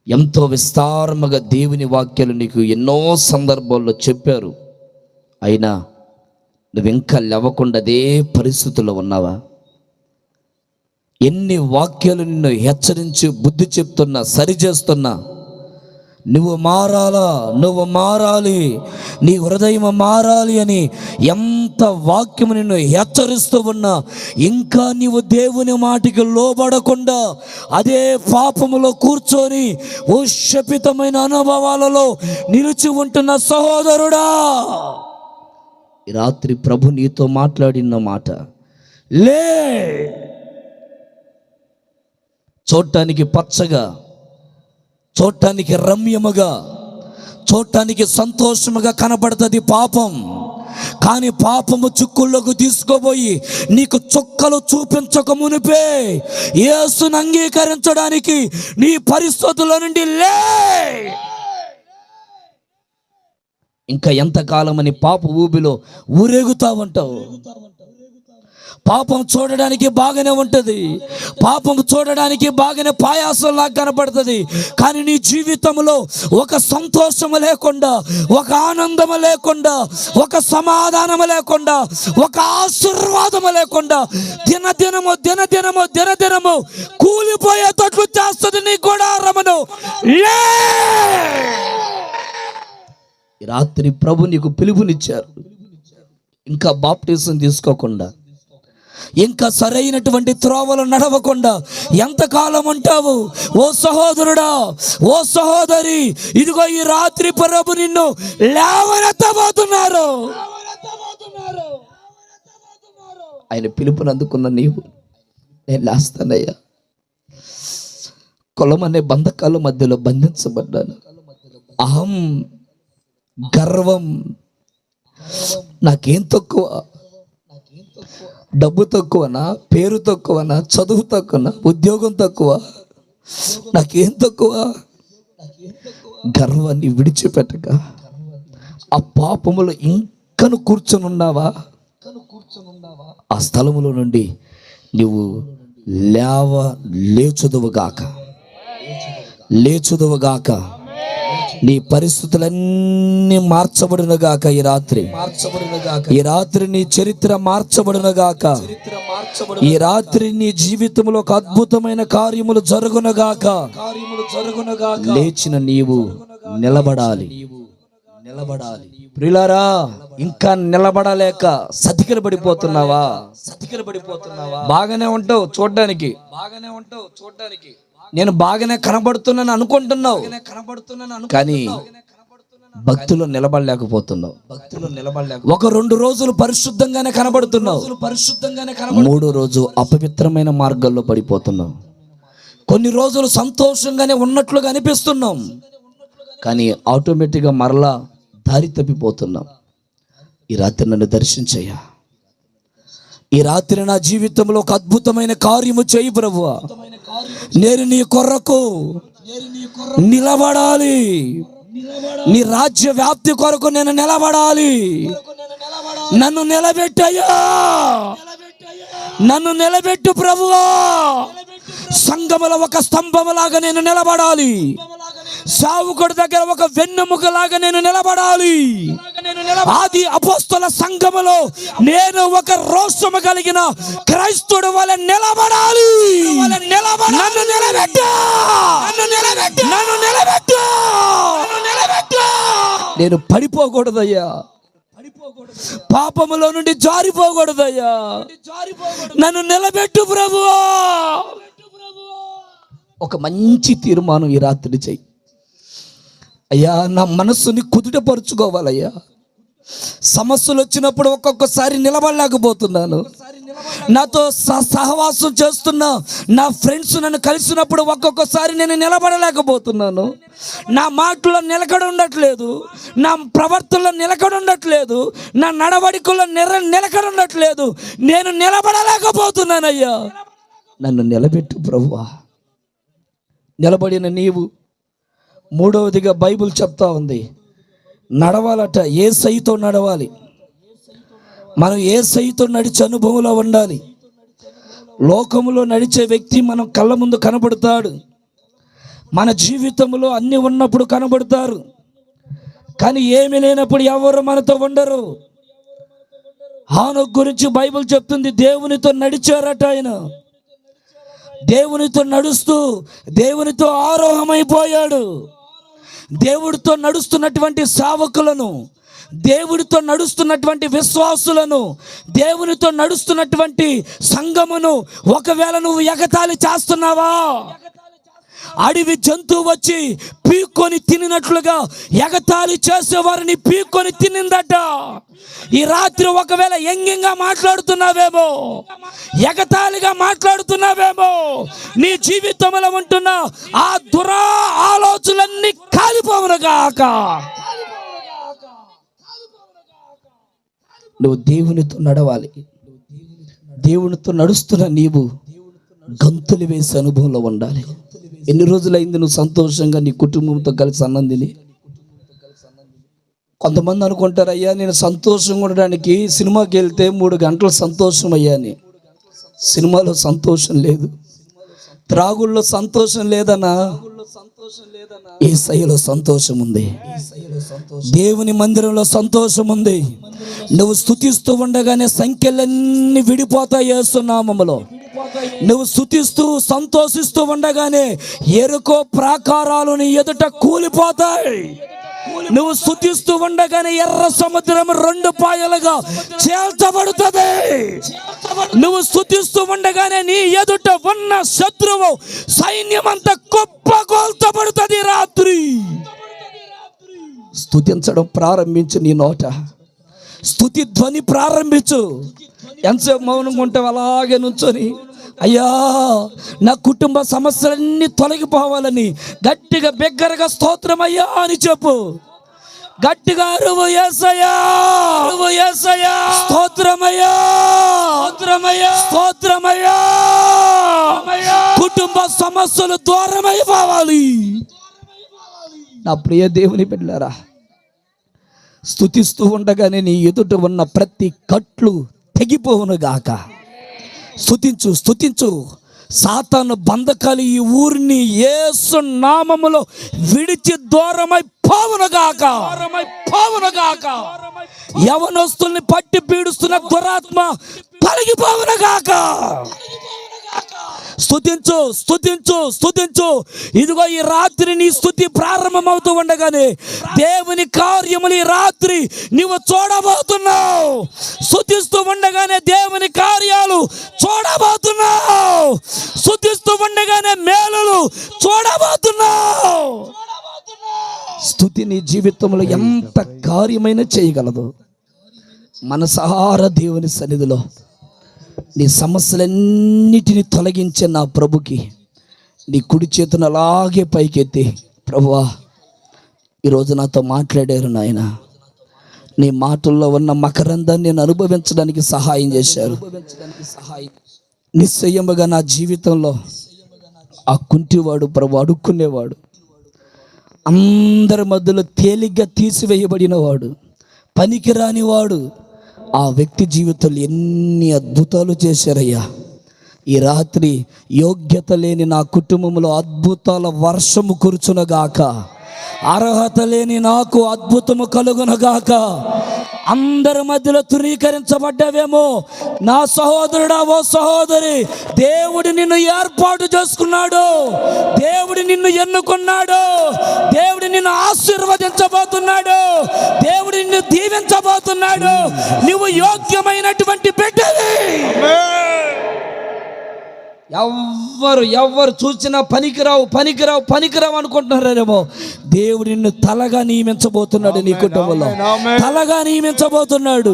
ఎంతో విస్తారముగా దేవుని వాక్యాలు నీకు ఎన్నో సందర్భాల్లో చెప్పారు. అయినా నువ్వు ఇంకా లేవకుండా అదే పరిస్థితుల్లో ఉన్నావా? ఎన్ని వాక్యాలు నిన్ను హెచ్చరించి బుద్ధి చెప్తున్నా, సరిచేస్తున్నా, నువ్వు మారాలి, నీ హృదయం మారాలి అని ఎంత వాక్యము నిన్ను హెచ్చరిస్తూ ఉన్నా ఇంకా నీవు దేవుని మాటికి లోబడకుండా అదే పాపములో కూర్చొని ఓ శపితమైన అనుభవాలలో నిలిచి ఉంటున్న సహోదరుడా, ఈ రాత్రి ప్రభు నీతో మాట్లాడిన మాట, లే. చూడటానికి పచ్చగా, చూడటానికి రమ్యముగా, చూడటానికి సంతోషముగా కనబడుతుంది పాపం. కానీ పాపము చిక్కుల్లోకి తీసుకోబోయి నీకు చుక్కలు చూపించక మునిపే యేసును అంగీకరించడానికి నీ పరిస్థితుల నుండి లే. ఇంకా ఎంతకాలమని పాప ఊబిలో ఊరేగుతా ఉంటావు? పాపం చూడడానికి బాగానే ఉంటుంది, పాపం చూడడానికి బాగానే పాయాసంలాగా కనపడుతుంది. కానీ నీ జీవితంలో ఒక సంతోషము లేకుండా, ఒక ఆనందము లేకుండా, ఒక సమాధానము లేకుండా, ఒక ఆశీర్వాదము లేకుండా దినదినము కూలిపోయేటట్లు చేస్తుంది నీ గుడారమును. ఈ రాత్రి ప్రభు నీకు పిలుపునిచ్చారు. ఇంకా బాప్టిజం తీసుకోకుండా, ఇంకా సరైనటువంటి త్రోవలు నడవకుండా ఎంతకాలం ఉంటావు? ఓ సహోదరుడా, ఓ సహోదరి, ఇదిగో ఈ రాత్రి ప్రభు నిన్ను లేవనెత్తబోతున్నారు. ఆయన పిలుపుని అందుకున్న నీవు, నేను లేస్తానయ్యా, కులం అనే బంధకాల మధ్యలో బంధించబడ్డాను. అహం, గర్వం, నాకేం తక్కువ, డబ్బు తక్కువనా, పేరు తక్కువనా, చదువు తక్కువనా, ఉద్యోగం తక్కువ, నాకేం తక్కువ? గర్వాన్ని విడిచిపెట్టక ఆ పాపములో ఇంకను కూర్చొని ఉన్నావా? ఆ స్థలములో నుండి నువ్వు లేచుదువుగాక. నీ పరిస్థితులన్నీ మార్చబడునుగాక. ఈ రాత్రి నీ చరిత్ర మార్చబడునుగాక. ఈ రాత్రి నీ జీవితంలో ఒక అద్భుతమైన కార్యములు జరుగునుగాక. లేచిన నీవు నిలబడాలి. ప్రియులారా, ఇంకా నిలబడలేక సతికిలబడిపోతున్నావా? బాగానే ఉంటావు చూడ్డానికి, నేను బాగానే కనబడుతున్నాను అనుకుంటున్నావు, కానీ భక్తులు నిలబడలేకపోతున్నావు. ఒక 2 రోజులు పరిశుద్ధంగానే కనబడుతున్నావు, మూడో రోజు అపవిత్రమైన మార్గాల్లో పడిపోతున్నావు. కొన్ని రోజులు సంతోషంగానే ఉన్నట్లుగా అనిపిస్తున్నాం, కానీ ఆటోమేటిక్గా మరలా దారి తప్పిపోతున్నాం. ఈ రాత్రి నన్ను దర్శించయ్యా. ఈ రాత్రి నా జీవితంలో ఒక అద్భుతమైన కార్యము చేయి ప్రభువా. నేను నీ కొరకు నిలబడాలి, నీ రాజ్య వ్యాప్తి కొరకు నేను నిలబడాలి. నన్ను నిలబెట్టయ్యా, నన్ను నిలబెట్టు ప్రభువా. సంఘములో ఒక స్తంభములాగా నేను నిలబడాలి, సావుకుడి దగ్గర ఒక వెన్నెముకలాగా నేను నిలబడాలి. ఆది అపోస్తల సంఘములో నేను ఒక రోషము కలిగిన క్రైస్తవుడు వలె నిలబడాలి. నన్ను నిలబెట్టు, నన్ను నిలబెట్టు. నేను పడిపోకూడదయ్యా, పాపములో నుండి జారిపోకూడదయ్యా. నన్ను నిలబెట్టు ప్రభువా. ఒక మంచి తీర్మానం ఈ రాత్రి చెయ్యి అయ్యా. నా మనస్సుని కుదుటపరుచుకోవాలయ్యా. సమస్యలు వచ్చినప్పుడు ఒక్కొక్కసారి నిలబడలేకపోతున్నాను. నాతో సహవాసం చేస్తున్న నా ఫ్రెండ్స్ నన్ను కలిసినప్పుడు ఒక్కొక్కసారి నేను నిలబడలేకపోతున్నాను. నా మాటలో నిలకడ ఉండట్లేదు, నా ప్రవర్తనలో నిలకడ ఉండట్లేదు, నా నడవడికల్లో నిలకడ ఉండట్లేదు. నేను నిలబడలేకపోతున్నానయ్యా. నన్ను నిలబెట్టు ప్రభువా. నిలబడిన నీవు మూడవదిగా బైబిల్ చెప్తా ఉంది, నడవాలట. యేసయ్యతో నడవాలి. మనం యేసయ్యతో నడిచే అనుభవంలో ఉండాలి. లోకములో నడిచే వ్యక్తి మనం కళ్ళ ముందు కనబడతాడు, మన జీవితంలో అన్నీ ఉన్నప్పుడు కనబడతారు, కానీ ఏమీ లేనప్పుడు ఎవరు మనతో ఉండరు. హానోకు గురించి బైబిల్ చెప్తుంది, దేవునితో నడిచారట ఆయన. దేవునితో నడుస్తూ దేవునితో ఆరోహమైపోయాడు. దేవుడితో నడుస్తున్నటువంటి సేవకులను, దేవుడితో నడుస్తున్నటువంటి విశ్వాసులను, దేవునితో నడుస్తున్నటువంటి సంఘమును ఒకవేళ నువ్వు ఎగతాళి చేస్తున్నావా? అడవి జంతువు వచ్చి పీక్కొని తినినట్లుగా ఎగతాళి చేసేవారిని పీక్కొని తినిందట. ఈ రాత్రి ఒకవేళ వ్యంగ్యంగా మాట్లాడుతున్నావేమో, ఎగతాళిగా మాట్లాడుతున్నావేమో, నీ జీవితంలో ఉంటున్న ఆ దురా ఆలోచనలన్నీ కాలిపోవునుగాక. నువ్వు దేవునితో నడవాలి. దేవునితో నడుస్తున్న నీవు గంతులు వేసే అనుభవంలో ఉండాలి. ఎన్ని రోజులైంది నువ్వు సంతోషంగా నీ కుటుంబంతో కలిసి అన్నం తిని? కొంతమంది అనుకుంటారు, అయ్యా నేను సంతోషంగా ఉండడానికి సినిమాకి వెళ్తే 3 గంటలు సంతోషం అయ్యా అని. సినిమాలో సంతోషం లేదు, త్రాగుల్లో సంతోషం లేదన్నా, యేసయ్యలో సంతోషం ఉంది, దేవుని మందిరంలో సంతోషం ఉంది. నువ్వు స్తుతిస్తూ ఉండగానే సంఖ్యలన్నీ విడిపోతాయి యేసు నామములో. నువ్వు స్తుతిస్తూ సంతోషిస్తూ ఉండగానే ఎరుకో ప్రాకారాలు నీ ఎదుట కూలిపోతాయి. నువ్వు స్తుతిస్తూ ఉండగానే ఎర్ర సముద్రం 2 పాయలుగా చేల్చబడుతుంది. నువ్వు స్తుతిస్తూ ఉండగానే నీ ఎదుట ఉన్న శత్రువు సైన్యమంతా కుప్పకూల్చబడుతుంది. రాత్రి స్తుతించడం ప్రారంభించు. నీ నోట స్తుతి ధ్వని ప్రారంభించు. ఎంతసేపు మౌనంగా ఉంటావు అలాగే నుంచొని, అయ్యా నా కుటుంబ సమస్యలన్నీ తొలగిపోవాలని గట్టిగా బిగ్గరగా స్తోత్రం అయ్యా అని చెప్పు. గట్టిగా అరువు, యేసయ్యా యేసయ్యా, స్తోత్రమయ్యా స్తోత్రమయ్యా స్తోత్రమయ్యా. కుటుంబ సమస్యలు దూరమైపోవాలి. నా ప్రియ దేవుని బిడ్డలారా, స్తుతిస్తూ ఉండగానే నీ ఎదుట ఉన్న ప్రతి కట్లు తెగిపోవును గాక. స్తుతించు స్తుతించు. సాతాను బంధకాలు ఈ ఊరిని యేసు నామములో విడిచి దూరమై పోవునుగాక. యవనస్తుల్ని పట్టి పీడిస్తున్న దురాత్మ తొలగిపోవునుగాక. స్తుతించు స్తుతించు స్తుతించు. ఇదిగో ఈ రాత్రి నీ స్తుతి ప్రారంభమవుతూ ఉండగానే దేవుని కార్యములు ఈ రాత్రి నీవు చూడబోతున్నావు. స్తుతిస్తూ ఉండగానే దేవుని కార్యాలు చూడబోతున్నావు. స్తుతిస్తూ ఉండగానే మేలులు చూడబోతున్నావు. స్తుతి నీ జీవితంలో ఎంత కార్యమైనా చేయగలదు. మనసారా దేవుని సన్నిధిలో నీ సమస్యలన్నిటిని తొలగించే నా ప్రభుకి నీ కుడి చేతును అలాగే పైకెత్తి, ప్రభువా ఈరోజు నాతో మాట్లాడారు నాయన, నీ మాటల్లో ఉన్న మకరందాన్ని నేను అనుభవించడానికి సహాయం చేశారు. నిశ్చయముగా నా జీవితంలో ఆ కుంటివాడు ప్రభు, అడుక్కునేవాడు, అందరి మధ్యలో తేలిగ్గా తీసివేయబడినవాడు, పనికిరానివాడు, ఆ వ్యక్తి జీవితంలో ఎన్ని అద్భుతాలు చేశారయ్యా. ఈ రాత్రి యోగ్యత లేని నా కుటుంబంలో అద్భుతాల వర్షము కురుచునగాక, అర్హత లేని నాకు అద్భుతము కలుగునగాక. అందరి మధ్యలో తృణీకరించబడ్డావేమో నా సహోదరుడా, ఓ సహోదరి, దేవుడు నిన్ను ఏర్పాటు చేసుకున్నాడు, దేవుడు నిన్ను ఎన్నుకున్నాడు, దేవుడు నిన్ను ఆశీర్వదించబోతున్నాడు, దేవుడు నిన్ను దీవించబోతున్నాడు. నువ్వు యోగ్యమైనటువంటి బిడ్డవి. ఎవ్వరు చూసినా పనికిరావు అనుకుంటున్నారేమో. దేవుడు నిన్ను తలగా నియమించబోతున్నాడు, నీ కుటుంబంలో తలగా నియమించబోతున్నాడు.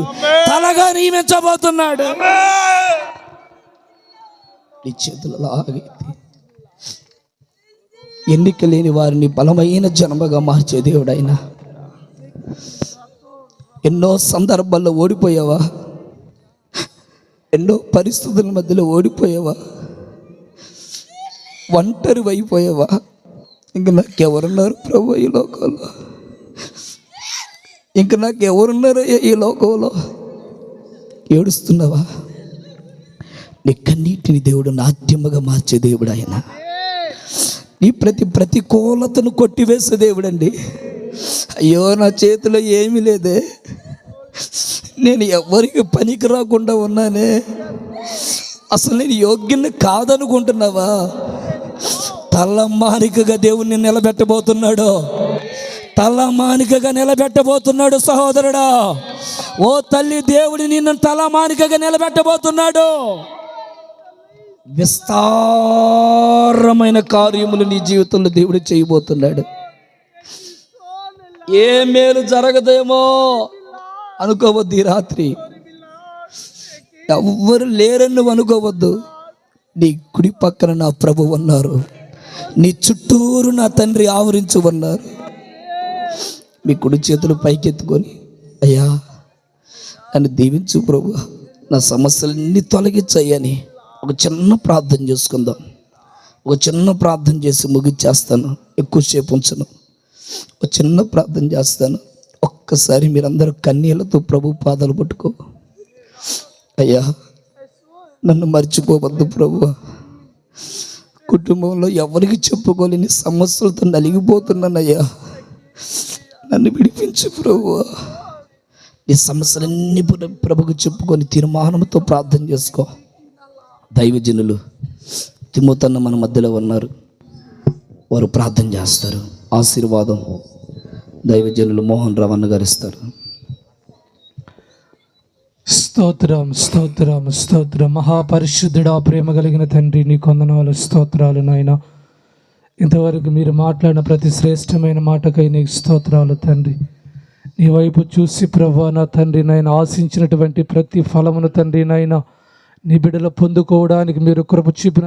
నీ చేతులలో ఆగైతే ఎన్నిక లేని వారిని బలమైన జనముగా మార్చే దేవుడైనా, ఎన్నో సందర్భాల్లో ఓడిపోయావా, ఎన్నో పరిస్థితుల మధ్యలో ఓడిపోయావా, ఒంటరి అయిపోయావా? ఇంక నాకెవరున్నారు ప్రభు ఈ లోకంలో? ఇంక నాకెవరున్నారు ఈ లోకంలో? ఏడుస్తున్నావా? నీ కన్నీటిని దేవుడు నాట్యముగా మార్చే దేవుడు ఆయన. నీ ప్రతికూలతను కొట్టివేసే దేవుడండి. అయ్యో, నా చేతిలో ఏమీ లేదే, నేను ఎవరికి పనికి రాకుండా ఉన్నానే, అసలు నేను యోగ్యుని కాదనుకుంటున్నావా? తలమానికగా దేవుణ్ణి నిలబెట్టబోతున్నాడు సహోదరుడా. ఓ తల్లి, దేవుడి నిన్ను తలమానికగా నిలబెట్టబోతున్నాడు. విస్తారమైన కార్యములు నీ జీవితంలో దేవుడు చేయబోతున్నాడు. ఏ మేలు జరగదేమో అనుకోవద్దు. ఈ రాత్రి ఎవ్వరు లేరని నువ్వు అనుకోవద్దు. నీ కుడి పక్కన నా ప్రభు ఉన్నారు, నీ చుట్టూరు నా తండ్రి ఆవరించి ఉన్నారు. మీ కుడి చేతులు పైకెత్తుకొని, అయ్యా నన్ను దీవించు ప్రభు, నా సమస్యలన్నీ తొలగించయ్యని ఒక చిన్న ప్రార్థన చేసుకుందాం. ఒక చిన్న ప్రార్థన చేసి ముగిచ్చేస్తాను, ఎక్కువసేపు ఉంచను. ఒక చిన్న ప్రార్థన చేస్తాను. ఒక్కసారి మీరందరూ కన్నీళ్లతో ప్రభు పాదాలు పట్టుకో. అయ్యా నన్ను మర్చిపోవద్దు ప్రభు. కుటుంబంలో ఎవరికి చెప్పుకోలేని సమస్యలతో నలిగిపోతున్నానయ్యా, నన్ను విడిపించు ప్రభు. ఈ సమస్యలన్నీ ప్రభుకు చెప్పుకొని తీర్మానంతో ప్రార్థన చేసుకో. దైవజనులు తిమోతన్న మన మధ్యలో ఉన్నారు, వారు ప్రార్థన చేస్తారు. ఆశీర్వాదం దైవజనులు మోహన్ రావు అన్న గారు ఇస్తారు. స్తోత్రం స్తోత్రం స్తోత్రం. మహాపరిశుద్ధుడా, ప్రేమ కలిగిన తండ్రి, నీ కొందనాలు, స్తోత్రాలు నాయన. ఇంతవరకు మీరు మాట్లాడిన ప్రతి శ్రేష్టమైన మాటకై నీకు స్తోత్రాలు తండ్రి. నీ వైపు చూసి ప్రభువా నా తండ్రి నాయన, ఆశించినటువంటి ప్రతి ఫలమును తండ్రి నాయన నీ బిడ్డలు పొందుకోవడానికి మీరు కృప చూపిన